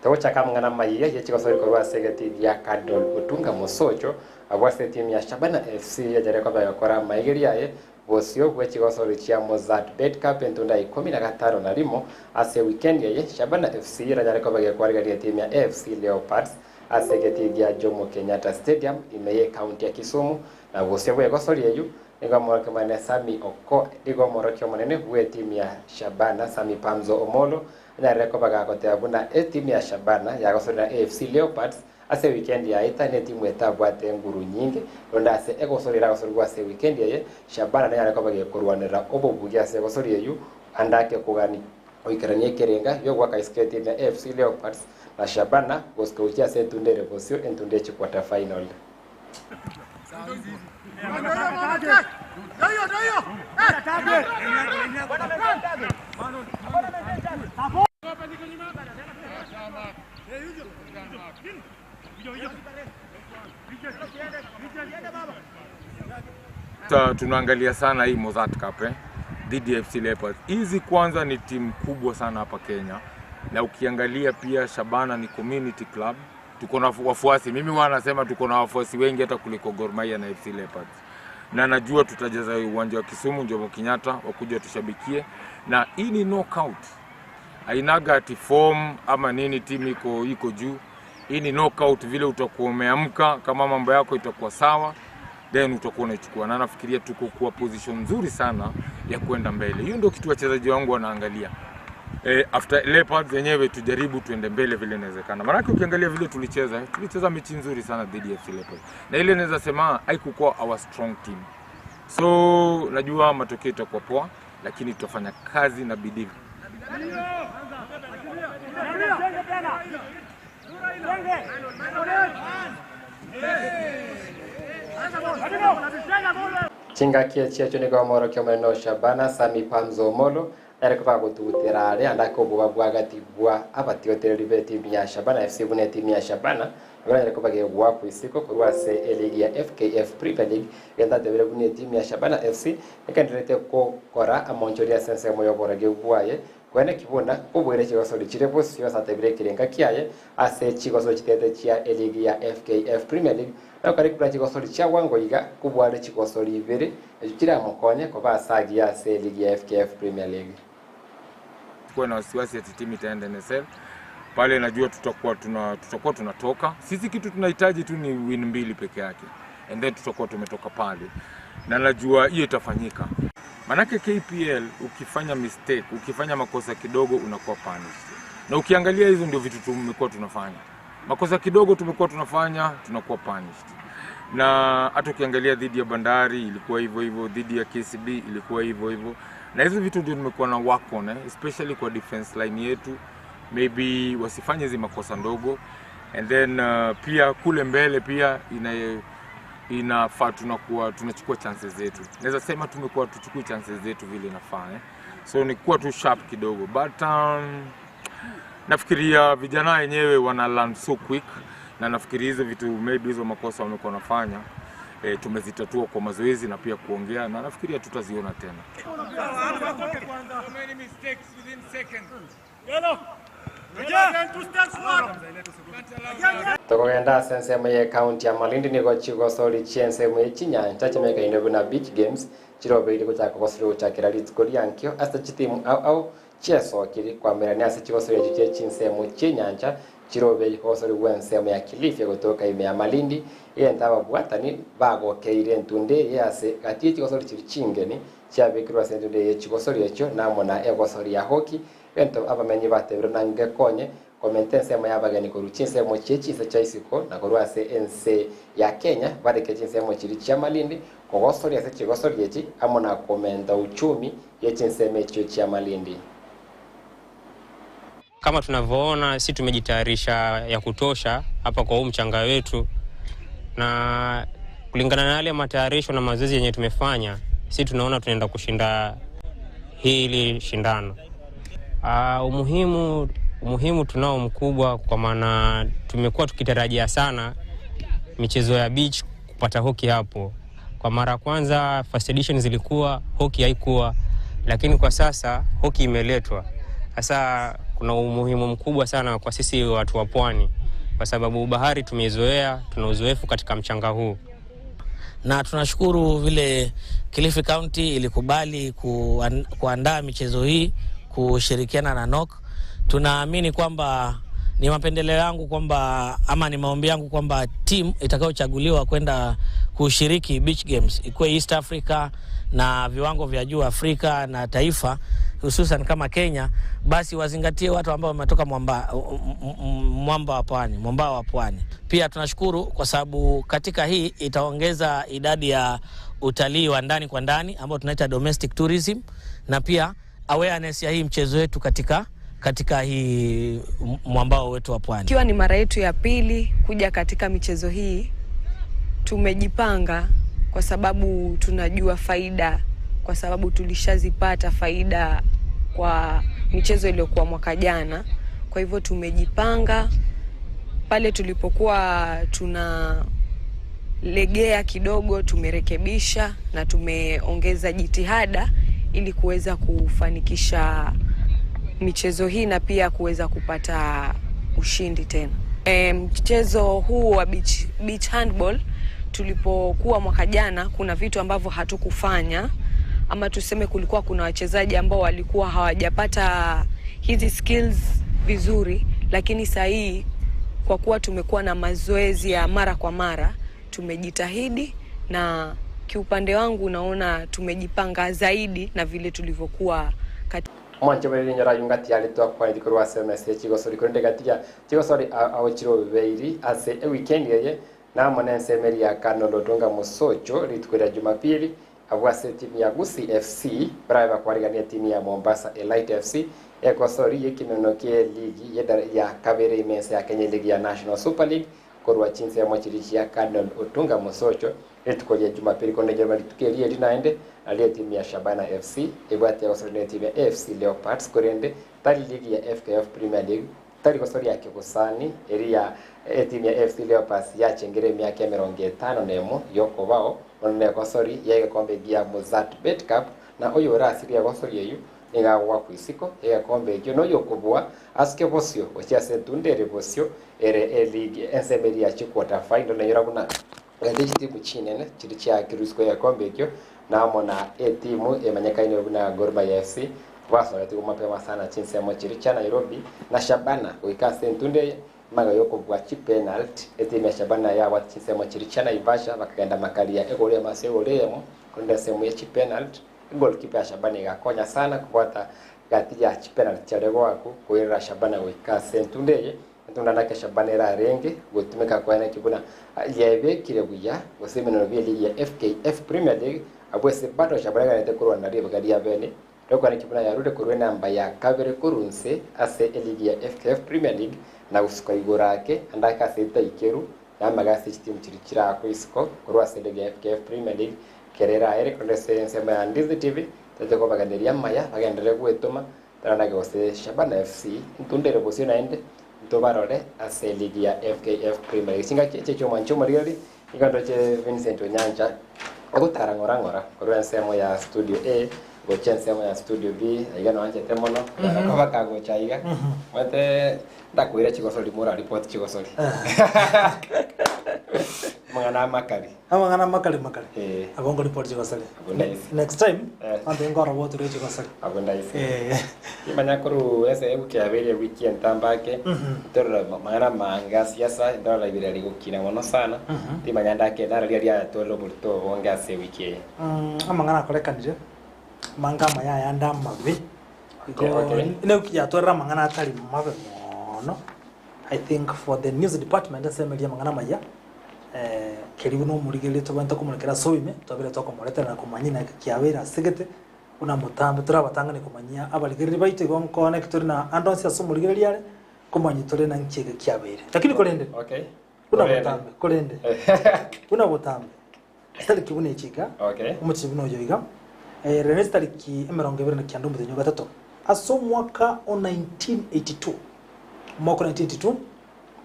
tocha kamngana Amayia yechigo so ko wasegeti ya kadol utunga mosocho abwase timu ya Shabana FC ya jareko ba yakora maigeria ye bosio bwechigo so richia Mozart Bet Cup entunda 15 na limo ase weekend ye Shabana FC ya jareko ba yakora gari timu ya FC Leopards asegetigia Jomo Kenyatta Stadium imeye county ya Kisumu na bosebwe gosori yeyu ngo morake mane Sami Oko digo morake monene bwe timu ya Shabana Sami Pamzo Omolo na rekoba gakote abuna timu ya Shabana ya gosori na AFC Leopards ase weekend ya ita ne timu etabwate nguru nyingi onda ase egosori ra gosori kwa ase weekend ye Shabana na rekoba gekorwanira obobugia ase gosori yeyu andake kugani oikaranie kerenga yo kwa kaisketi na AFC Leopards na Shabana goskautia setundere bosio entundechi quarter final. Tunaangalia sana hii Mozart Cup dhidi ya FC Leopards. Hizi kwanza ni timu kubwa sana hapa Kenya. Na ukiangalia pia Shabana ni community club. Tuko na wafuasi. Mimi wanasema tuko na wafuasi wengi hata kuliko Gor Mahia na FC Leopards. Na najua tutajaza uwanja wa Kisumu Jomo Kenyatta wakuja tushabikie. Na hii ni knockout. Hainaga ati form ama nini timu iko juu. Hii ni knockout vile utakuwa umeamka kama mambo yako itakuwa sawa. Then utakuwa unachukua na nafikiria tuko kwa position nzuri sana ya kwenda mbele. Hiyo ndio kitu wachezaji wangu wanaangalia. After Leopards yenyewe tujaribu tuende mbele vile inawezekana. Maana ukiangalia vile tulicheza mechi nzuri sana dhidi ya FC Leopards. Na ile naweza sema haikuwa our strong team. So najua matokeo itakuwa poa lakini tutafanya kazi na bidii. Chinga kia choni kwa moro kyo meno Shabana Sami Pamzo Molo ereko pa gututerare andako buba bwagati bwa abatio teribeti timu ya Shabana FC bune timu ya Shabana ngora ereko bage bwa kuisiko kurwa se eligi ya FKF Premier League genda tebere bune timu ya Shabana FC ekandirete ko kora amonchoria sense moyo borage bwaye kwene kibona ubwire chigosori chire bosio satebire kirenga kiaye ase chigosori chitete chia eligi ya FKF Premier League na kari kura chigosori chia wangoiga kubware chigosori ibere echira mukonye ko basagi ase eligi ya FKF Premier League. Kwa na wasiwasi ati timu itaenda NSL pale, najua tutakuwa tunatoka. Sisi kitu tunahitaji tu ni win 2 peke yake, and then tutakuwa tumetoka pale, na najua hiyo itafanyika. Manake KPL ukifanya mistake, ukifanya makosa kidogo unakuwa punished. Na ukiangalia hizo ndio vitu tumekuwa tunafanya. Makosa kidogo tumekuwa tunafanya, tunakuwa punished. Na hata ukiangalia dhidi ya Bandari ilikuwa hivyo hivyo, dhidi ya KCB ilikuwa hivyo hivyo. Na hizo vitu ndio tumekuwa na work on, especially kwa defense line yetu. Maybe wasifanye hizo makosa ndogo, and then pia kule mbele pia inafaa tunachukua chances zetu. Naweza sema tumekuwa tuchukue chances zetu vile inafaa. So ni kuwa tu sharp kidogo, but nafikiria vijana wenyewe wana learn so quick, na nafikiria hizo vitu maybe hizo makosa wamekuwa nafanya tumezitatua kwa mazoezi na pia kuongea, na nafikiria tutaziona tena. Tokogenda sensemo ye county ya Malindi niko chigosori chiensemo ye Chinyanja chimeka inobu na beach games chirobe iliko chako kosiro chakira litskori yankyo hasta chitimu au cheso kiri kwa merani ase chigosori chiche chinsemo Chinyanja chirobe ikosori wensemo ya Kilifi kutoka ime ya Malindi yenda babwatani bago keire ntunde yase gati chigosori chiri chingeni chabikirwa sentunde ye chigosori echo namona egosori ya hockey ento abamenyi batebiro nange konye komentense mo yabagani ko ruchinse mo Chinsa chaisiko na korwa CNC ya Kenya bareke chinse mo chiri cha Malindi ko gosori ase chigosori echi amona komenda uchumi ye chinse mecho cha Malindi. Kama tunavyoona sisi tumejitayarisha ya kutosha hapa kwa mchanga wetu, na kulingana na yale matayarisho na mazoezi yenye tumefanya sisi tunaona tunaenda kushinda hili shindano. Umuhimu tunao mkubwa, kwa maana tumekuwa tukitarajia sana michezo ya beach kupata hockey hapo. Kwa mara kwanza first edition zilikuwa hockey haikuwa, lakini kwa sasa hockey imeletwa. Sasa kuna umuhimu mkubwa sana kwa sisi watu wa pwani, kwa sababu bahari tumeizoea, tuna uzoefu katika mchanga huu. Na tunashukuru vile Kilifi County ilikubali kuandaa michezo hii kushirikiana na NOC. Tunaamini kwamba ni mapendeleo yangu kwamba ama ni maombi yangu kwamba team itakayochaguliwa kwenda kushiriki beach games ikuwe East Africa na viwango vya juu Afrika na taifa hususan kama Kenya, basi wazingatie watu ambao wametoka mwamba wa pwani. Pia tunashukuru kwa sababu katika hii itaongeza idadi ya utalii wa ndani kwa ndani ambao tunaita domestic tourism, na pia awareness ya hii mchezo wetu katika hii mwambao wetu wa pwani. Ikiwa ni mara yetu ya pili kuja katika michezo hii, tumejipanga kwa sababu tunajua faida, kwa sababu tulishazipata faida kwa michezo iliyokuwa mwaka jana. Kwa hivyo tumejipanga pale tulipokuwa tunalegea kidogo, tumerekebisha na tumeongeza jitihada ili kuweza kufanikisha michezo hii na pia kuweza kupata ushindi tena. Mchezo huu wa beach handball tulipokuwa mwaka jana, kuna vitu ambavyo hatukufanya, ama tuseme kulikuwa kuna wachezaji ambao walikuwa hawajapata hizi skills vizuri, lakini sasa hii kwa kuwa tumekuwa na mazoezi ya mara kwa mara, tumejitahidi, na kiupande wangu naona tumejipanga zaidi na vile tulivyokuwa Mwanche bali nyara yungati yali to kwa ndikorwa semester chigosori konde gatia chigosori awchiro beiri ase weekend yeye na monense meri ya Kanondo Donga Musocho litkwera Jumapili abwase timu ya Gusii FC brava kwarigania timu ya Mombasa Elite FC ekosori yekinonoke ligi ya Kabere imense ya Kenya League ya National Super League korwa Chinsa ya mwachirishi ya Kanondo Donga Musocho litkwera Jumapili konde Germany tukelie linaende aliye timu ya Shabana FC ebwate ya timu ya FC Leopards korende tali ligi ya FKF Premier League tali kosori ya Kibusani area timu ya FC Leopards ya chengere miaka 50 nemo yoko bao onne kosori ya kombe gia Mozart Bet Cup na oyo rasiri ya kosori yeyu igagwa kwisiko igakombe kyo no yokobwa aske bosio ocha sentundere bosio ere league enseberi ya quarter final na yorabuna gaditi kuchinene chiri cha kirusko ya kombe kyo namona timu emanyakaine obuna Gor Mahia FC wasorete mapema sana Chinsa ya mochiri cha Nairobi na Shabana uika sentunde maga yokobwa chi penalty timu ya Shabana ya wat Chinsa ya mochiri cha Naivasha bakagenda makalia egole masegolemo konda semu ya chi penalty goalkeeper ya Shabana igakonya sana kubata gati ya chi penalty charego wako kuira Shabana uika sentunde ndake Shabana era renge gutumika kwa ina kibuna yebe kirebuya gosemeno bili ya FKF Premier League abwese bato Shabana ganete kurwa na riba gadi ya bene roko ni kibuna ya rude kurwe namba ya kabere kurunse ase ligi ya FKF Premier League na usuko igorake andaka seta ikeru na magasi team chirikira ko isko kurwa se ligi ya FKF Premier League kerera ere konde sema ya Ndizi TV tete ko baganderia maya bagendere kwetoma tarana gose Shabana FC ntundere bosio naende tobarole ase ligi ya FKF Premier League singa checho mancho mariari igando che Vincent Onyancha agutara ngora kurwa sema ya studio A go Chinsa ya studio B igano anje temono ko bakago chaiga mate ndakwira chigosoli mura report chigosoli mangana makali abongo report chigosoli next time ande ngora wotu re chigosoli abonda ise imanya kuru ese ebuke abere weekend tambake torra mangana manga siasa ndola ibira ligukina mono sana timanya ndake naralia tolo bulto wonga se weekend amangana kolekanije manga maya yanda mabe ine ukiya torra mangana atali mabe mono. I think for the news department asemelia mangana maya keribu no murigele to banta kumulekera soime to bire to komoleta na kumanyina kiawera sigete una mutambe turabatanga ne kumanyia abaligeri baite gon connect na andonsi asumurigele yale kumanyi tore na nchege kiawera lakini kolende okay una mutambe kolende una mutambe stali kibune chika okay umuchi buno yoiga Renestari ki emeronge berne kyando mutenyo gatatu aso mwaka o 1982 mwaka 1982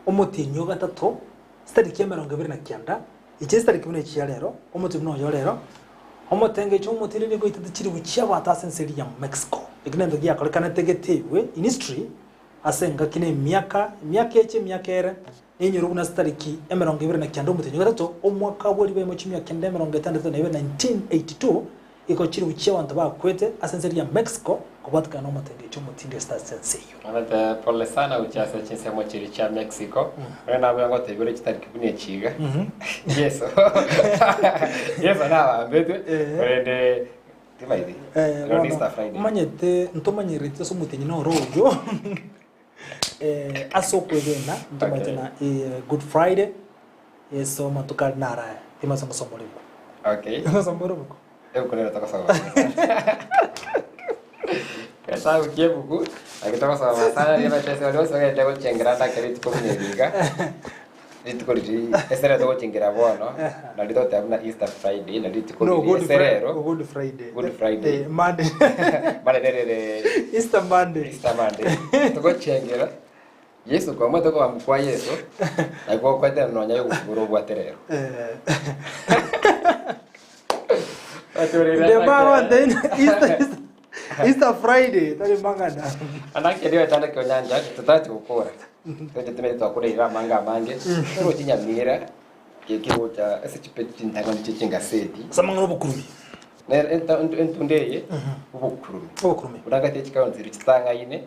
umutenyo gatatu stari ki emeronge berne kyanda iche stari kibune cyalero umutenyo yo rero umutenge cyo umutirire go itatu kiri bucya batasenseri ya Mexico ignendo giya kolekana tegetewe in history asenga kine miaka ere enyuru buna stari ki emeronge berne kyando umutenyo gatatu umwaka wori bemo chimya kende emeronge tandatu na 1982 iko chiri uchiya wantu bakwete asenseri ya Mexico kubatka no matenge cyo mutinde star senseyo abata pole sana uchasa Chinsa mo chiri cha Mexico rena byango tebere kitari kibune chiga yes yes na mbetwe rende timaidi rende star Friday manyete ntomanyerite so mutenyi no rojo aso kwegena ntomatena good Friday so matukal nara timaso somolibu okay somolibu eu quero tocar essa essa o que buku akitoka essa sana ni bacha sio leo sio ndio chengrata kile tuko mnyediga nituko liji esera ndio chengira bono na ndio tabuna Easter Friday na ndio tuko serero good Friday Monday Monday Easter Monday tuko chengira Yesu kwa mwe tuko amkwa Yesu na kwa kwa tena nonya yuguro bwa terero the bar then Easter Friday tali mangana anake ndio tanda kwa Onyancha tutati ukora tete tumeletwa kule ila manga mange ro Nyamira kekiro cha ese chipeti ndanga mchichinga seti samanga obukurumi ne entundeye obukurumi uragate chikaunti richitanga ine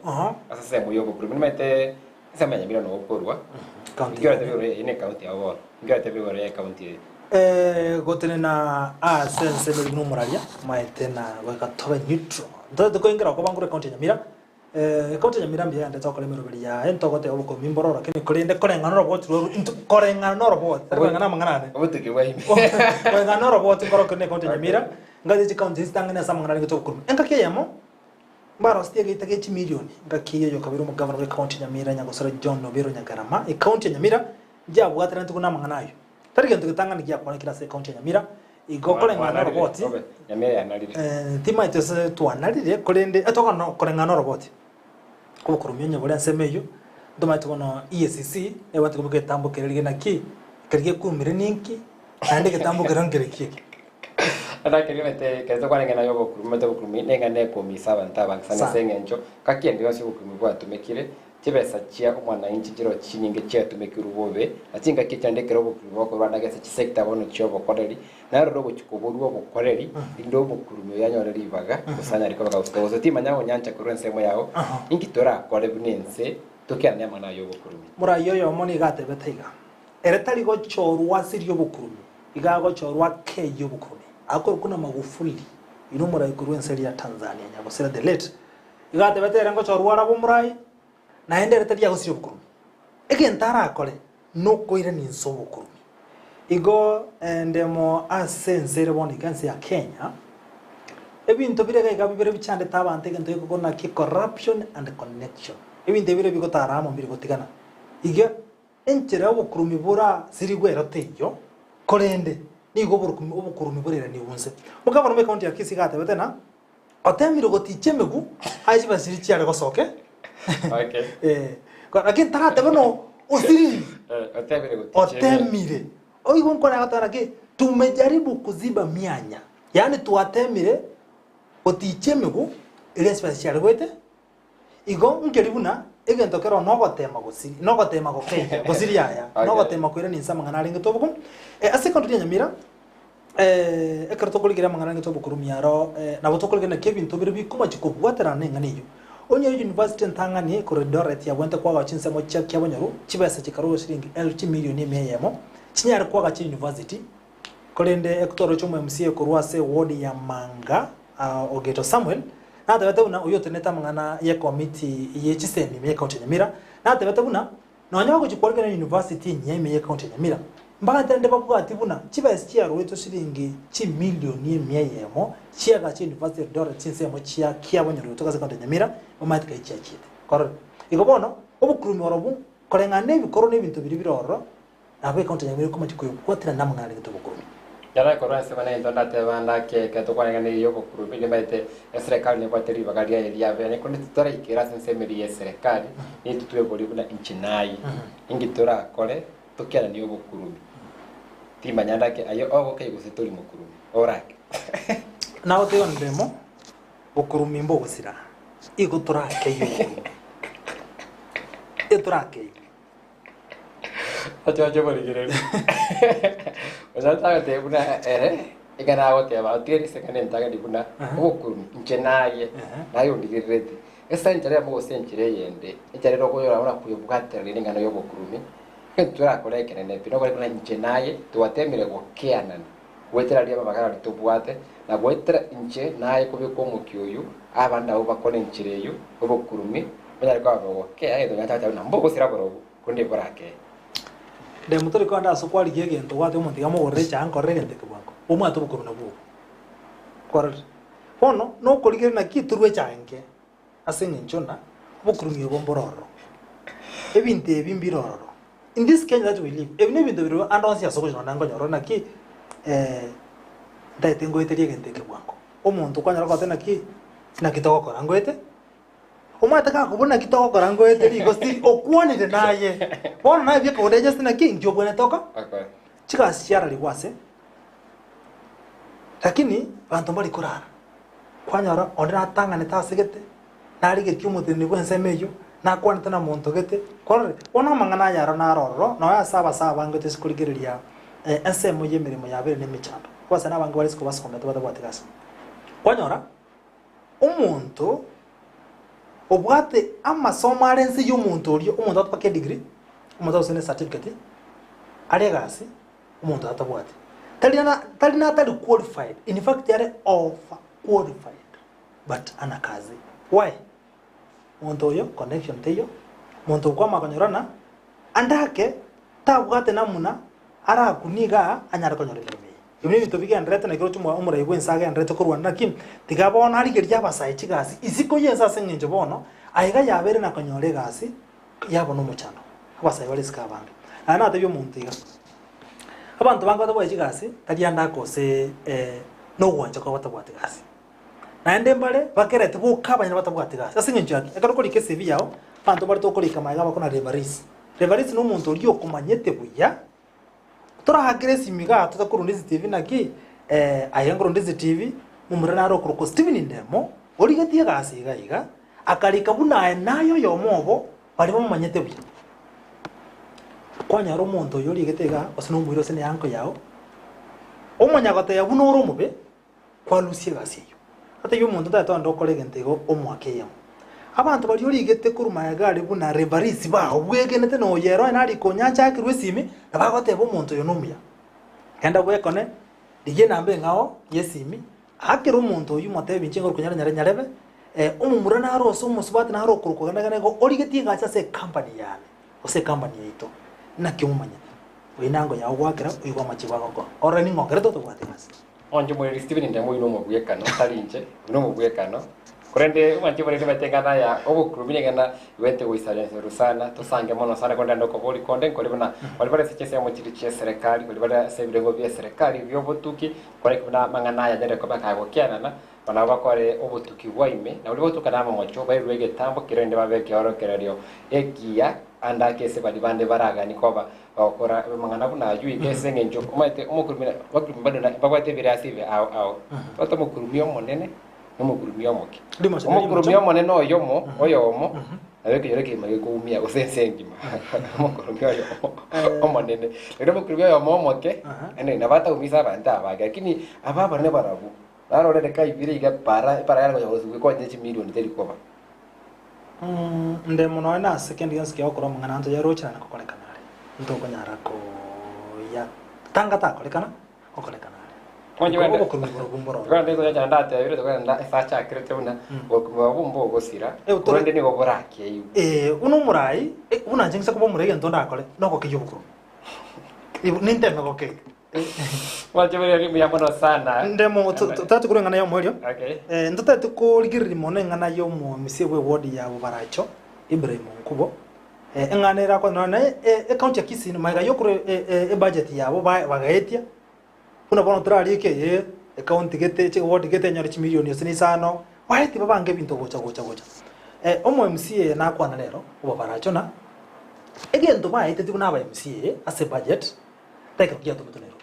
asa semo yobo kurumi mete samanya mira no okorwa county ngira tebere ine county awo ngira tebere county gotene na sense beli numeraria maetena wakatoba neutral ndo ko ingira ko bangure county Nyamira county Nyamira mbya ndeta ko lemero beli ya ento gote obuko mimboro lakini kolende korenga no robot korenga no robot korenga mangana obutike wahimi korenga no robot ngoro kene county Nyamira ngaje county stangana samangana ngito ko enka kiyamo mbaro stia gitake chi milioni ngakiye yo kabiro mu governor county Nyamira nyagosora John Nobero Nyagarama county Nyamira jabo atana tukuna manganayo tarige ndukitanga nikia kwa kila se county Nyamira igokole ngana robot Nyamira yanalire tima itose twanalire kolende atoka no kolenga no robot ko kurumyenye bole nsemeyo ndoma tukono EACC ewati kubuke tambo kerege naki kerege kumire ninki ande ketambo kerangere kiki Ana kirimete kezo kwa ngena yobo kurumete kurumi nenga ne komisa banta bangsana sengenjo kakende yose kurumi kwa tumekire chibesa chia umwana inchi jiro chinyinge chia tumekiru bobe atinga kichandekero bokurumi ko Rwanda gese chisekta bono chiobo koderi na rogo chikoboruo bokoreri indo bokurumi yanyoreri baga kusanya riko baga ustozo timanya Onyancha kurensemo yao ingitora korebunense tokiane mana yobo kurumi mura yoyo moni gate betaiga eretari go chorwa sirio bokurumi igago chorwa ke yobo kurumi akor kuna Magufuli ino murai kurwense ya Tanzania nyabosera the late igate betera ngo chorwa rabo murai na endere tari ya sirio bokurumi egentara akore no koire ni nso bokurumi igo ndemo asensere boni kanse ya Kenya ebintu birega igabibere bichande tabante gento yiko kona ki corruption and connection ebintu bire biko taramo mbiri gotigana ige enchera bokurumi bura sirigwero teyo korende nigo bokurumi burera ni unse mugabano me county ya Kisii gate betena otemiro gotichemegu aichi basiri chiare gosoke okay lakini tarate bono usiri otemire oigo nkona gatara ke tumejaribu kuziba mianya yani tuatemire otichemegu ile special gwete igo ngeribuna egento kero nogotema gusiri nogotema gokenya gusiri yaya nogotema kwira ninsa mangana ringe tobuko asekondi Nyamira ekero tokuligira mangana ringe tobuko rumiaro na botokuligira Kevin tobire bikoma chikobwatera nenganiyo onye university ntangani corridor ya bwente kwa Chinsa mo chya kyabonyaru chibesa chikaro shilingi 1 million emeyemo chinyari kwa chi university kolende ekutoro chomwe MCA kurwase ward ya Manga Ogeto Samuel na tabata una uyote neta mangana ya committee ye chiseni me county Nyamira na tabata una no nyago chikolga na university nyeme ye county Nyamira mbaka tende babwa atibuna chibesa chia rweto shilingi chi million emeyemo chia ga chi university dora Chinsa mo chia kyabonyaru toka county Nyamira omatika ichiachite koro igobono obukurumi orobu kolengane bikoro nebintu biri biroro abe county Nyamira kuma chikoyo kwatira namngale gito bukurumi yara korwa se bana indonda te banda ke to kolengane yobo kurumi ni baite serikali ne bateri bagaria elia bene kundi tutora ikira sensemeri ya serikali ni tutwe boli buna inchinai ingitora kole tokiana ni yobo kurumi timanyanda ke ayo ogo ke gusetori mukurumi orake nawo te ondemo bukurumi mbo gusira igo turake yo turake acho boli gere Osalta te buna ikana agote ba tieri sekane ntaga dibuna bukurumi nchenaye nayo ndigirete esa nchare mo senchire yende nchare roko yora ona kuyubugate ringana yo bukurumi tura kolekene ne pino kole kuna nchenaye tuwatemire gokeanana wetera ria bagara litubwate na wetera nche naye kubiko mukyoyu abanda uba kone nchireyu bukurumi banyari kwa goke ayo nyata na mbogo sira borobu kunde borake de mutori kwanda sokwali gegento wate umuntu yamugorre chanko regente kubako umwato bukuruna buko kor hono no koligere na kiturwe change asenye nchona bukurumi bombororo ebinte ebimbiroro in this Kenya that we live even if the andonsi asoko jona ngonyoro na ki dai tengo ite regente kubako umuntu kwanyara kwatena ki na kitoko korangwete umata ka kubona kitoko korangwete iko still okwanire naye bona naye biko odeje sina ki njobo ne toka okay chika siara liwase lakini bantu bali kurara kwanyara ondera tanga ne tasegete nari ge kyumuti ni bwense meyo na kwanita na muntu gete korre ona mangana yara na roro no ya saba ngote sikuligiria ensemo yemirimo yabere ne michando kwasa na bantu bali siko basometa batabatigasa kwanyara umuntu obwate amasomo arenze y'umuntu uriyo umuntu atpake degree umuntu asene certificate aregasi umuntu atabwate tali qualified in fact yare over qualified but ana kazi why umuntu yo connection teyo umuntu kwa makonyorana andake tabwate namuna ara kuniga anyara konyorele imwe bitobige andrete na kiro chumwa umura igwensaga andrete ko Rwanda kim tigabona ari gerya basaye kigasi isiko yensa sengenje bono aiga yabere na konyore gasi yabona umuchano abasaye bali sikabanga ana atabyo muntiga abantu banga batabwa kigasi tagiyanda kose no gwanja ko batabwa kigasi naende mbale bakerete bukabanya batabwa kigasi asengenje yake akaro like CV yao abantu bali to kolika maiga bakona revaris no muntu uri okumanyete buya tora agresi miga tutakurundizi TV naki ayengoro Ndizi TV mumurana ro kuruko Steven Ndemo origetie gasiga iga akarika buna nayo yomobo bari bamanyete buya kwanya ro muntu yori getega osino mwiro sene yanko yao omonyagote yabuno ro mube kwa lusie gasiyo ate yo muntu tato ndokore gentego omwake yamo abantu bari yori gete kuruma ya gari buna rebarisi ba obwegenete no yero nari konyancha akirwe simi nabagote bo muntu yo numuya kenda bwekone dige nambe ngao yesimi akiro muntu uyu mate binchengo kunyara nyarebe umumura na ro so musubati na ro kuruko kana go origetie gacha se company yane ose company yito na kyumanya winango ya gwakira uyigwa machiba goko ora ni ngokere to twate mas onje muri Steven Ndemo ino mu bwekano talinje ino mu bwekano kurende umanje muri batengana ya obukurumire gana wete wisale rusana tusange mono sana konda ndoko boli konde ko libona wali bare seche mu chiri che serikali wali bare se birengo bya serikali byo botuki kore kuna mangana ya ndere ko bakago kiana bana bakore obutuki waime na wali botuka na mocho bai rwege tambo kirende babeke oro kererio ekia anda kese bali bande baraga ni koba okora mangana buna yui kese ngenjo kumate umukurumira bakurumba na babate birasive au bato mukurumio monene n'umukurumio moke umukurumio monene oyomo abeke yoreke magegumia usensengima umukurumio omonene rero umukurumio yomomoke ene nabata umisa banda baga lakini ababa ne barabu arore de kai biriga para yako yozuwe ko nyechi milioni teri koba Ndemo no na second years ke okoro mangana anto ya rocha na kokole kanale ntoko nyara ko ya tanga ta kole kana kokole kanale onje wende ko kumboro kwande ko ya ndate ya bire ko nda facha kirete una ko bumbo gosira kurende ni goborake yu uno murai una jengisa ko murai ento nda kole no ko kiyubukuru ninte no ko ke waje bire ya mono sana Ndemo tatu kurengana yo mwerio okay ndota tukuligirira mone ngana yo mu misebwe ward ya baracho Ibrahim Nkubo enganera ko none account ya Kisii no maiga yo kure budget yabo bagaetia una bono trali ke account gete che ward gete nyari milioni yosini sano waiti babange binto gocha omo MCA na kwa na lero uba baracho na egento baite tikuna ba MCA ase budget teka kia to mutonero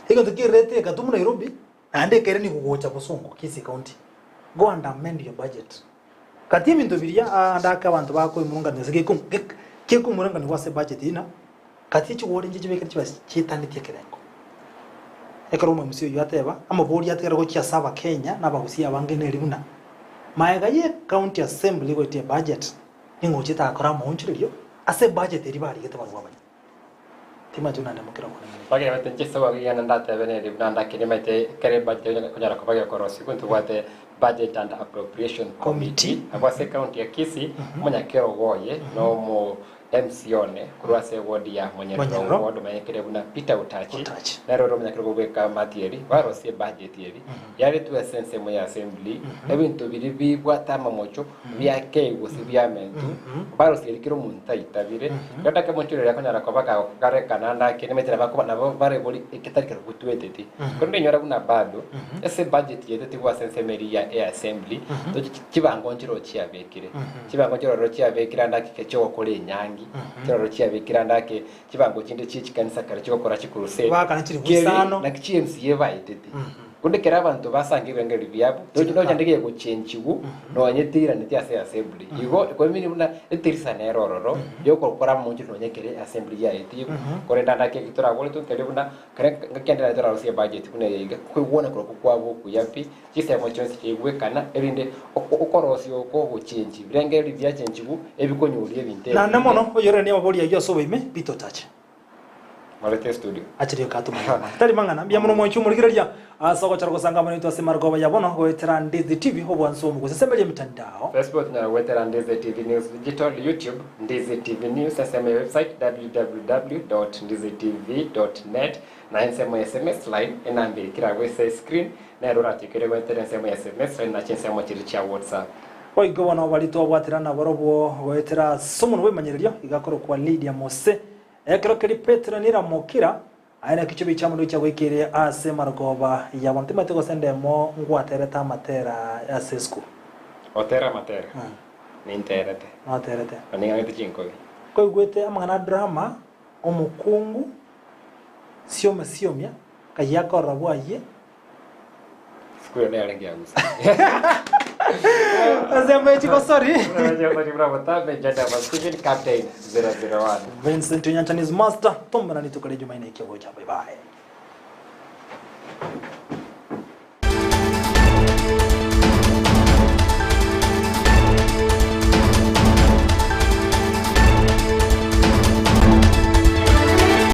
ego tukirete ka tumu Nairobi ande kere ni kugocha busongo Kisii county go and amend your budget kati bintu biria andaka abantu bako imurunga nzege ke kumurunga ni wase budget ina kati chi wori nje bekere chibasi chitani tekerengo ekero mu musio yateba amabori yategera go kia saba Kenya nabagusi abange neribuna maega ye county assembly go tie budget ningo chita akora monchirio ase budget eri bari gete barwa tima juna ne mukira ko bage bate chisa wa yana ndate bene ribna ndake mate kare budget kunyara ko bage korosi kuntu wate budget and appropriation committee abase county ya Kisii munyakero goye no mo MCone kurwase ward ya Monyero ward mayekere buna Peter Utachi nero munyakero gobeka matieri warose budget yeri yari tu essence mo ya assembly ebintu biri bibwa tama mocho byake gusi byamentu barose likiro munta itabire gatake mochiro ya konyara ko baka kare kananda kene metera bako nabo bare boli ekitarika kutweteti konde nyora buna bado ese budget yete tiwa essence meri ya assembly to kibango njiro chiabekire kibango njiro ro chiabekira ndakike cyo kole nyangi kiraro chiabekira ndake kibango kinde chikanisa kare cyo kora chikuruse bakana kiri busano na KMCA baitete kunde kera abantu basangire ngeri byabo no nyandege ko chenchigu no anyetira neti ase assembly igo ko mini buna etirisa ne rororo yo ko kora munji no nyekere assembly ya eti ko renda ndake kitora gole to kele buna kare ngakendera tora ose budget kuna yiga ko wona ko kwabo kuyapi chisemo cyose kigwekana erinde okorosyo ko go chenchi birengeri bya chenchigu ebikonyuriye binte na namono oyore ne obori ya so bime Peter Utachi Malete studio. Achiri katuma. Tari mangana bya muno mwanchu murigireria asoko charako sanga mani to semar go yabono go etera Ndizi TV ho bwanso mu gusembele mitandao. Facebook na wetera Ndizi TV News Digital, YouTube Ndizi TV News, SMS website www.ndizitv.net na SMS line enambe kira wese screen na rora tikere wetera SMS line na chensa mo chiricha WhatsApp. Oigo wana walito bwatirana borobo go etera somuno we manyereria igakoro kwa Lydia Mose ekero keri Petra nira mokira aina kichobi chamundo cha wekere ase margoba ya wantima tego sendemo ngwatereta matera ya sesku otera matera ni interete materete ani ngate chinko ko gwete amana drama omukungu siomia kayako rabwaye siku ile alengia Gusii azembe chiko sorry bravo tabe jada was captain 001 Vincent Onyancha is master tomba na nitukale Jumanne ikiwa bye bye.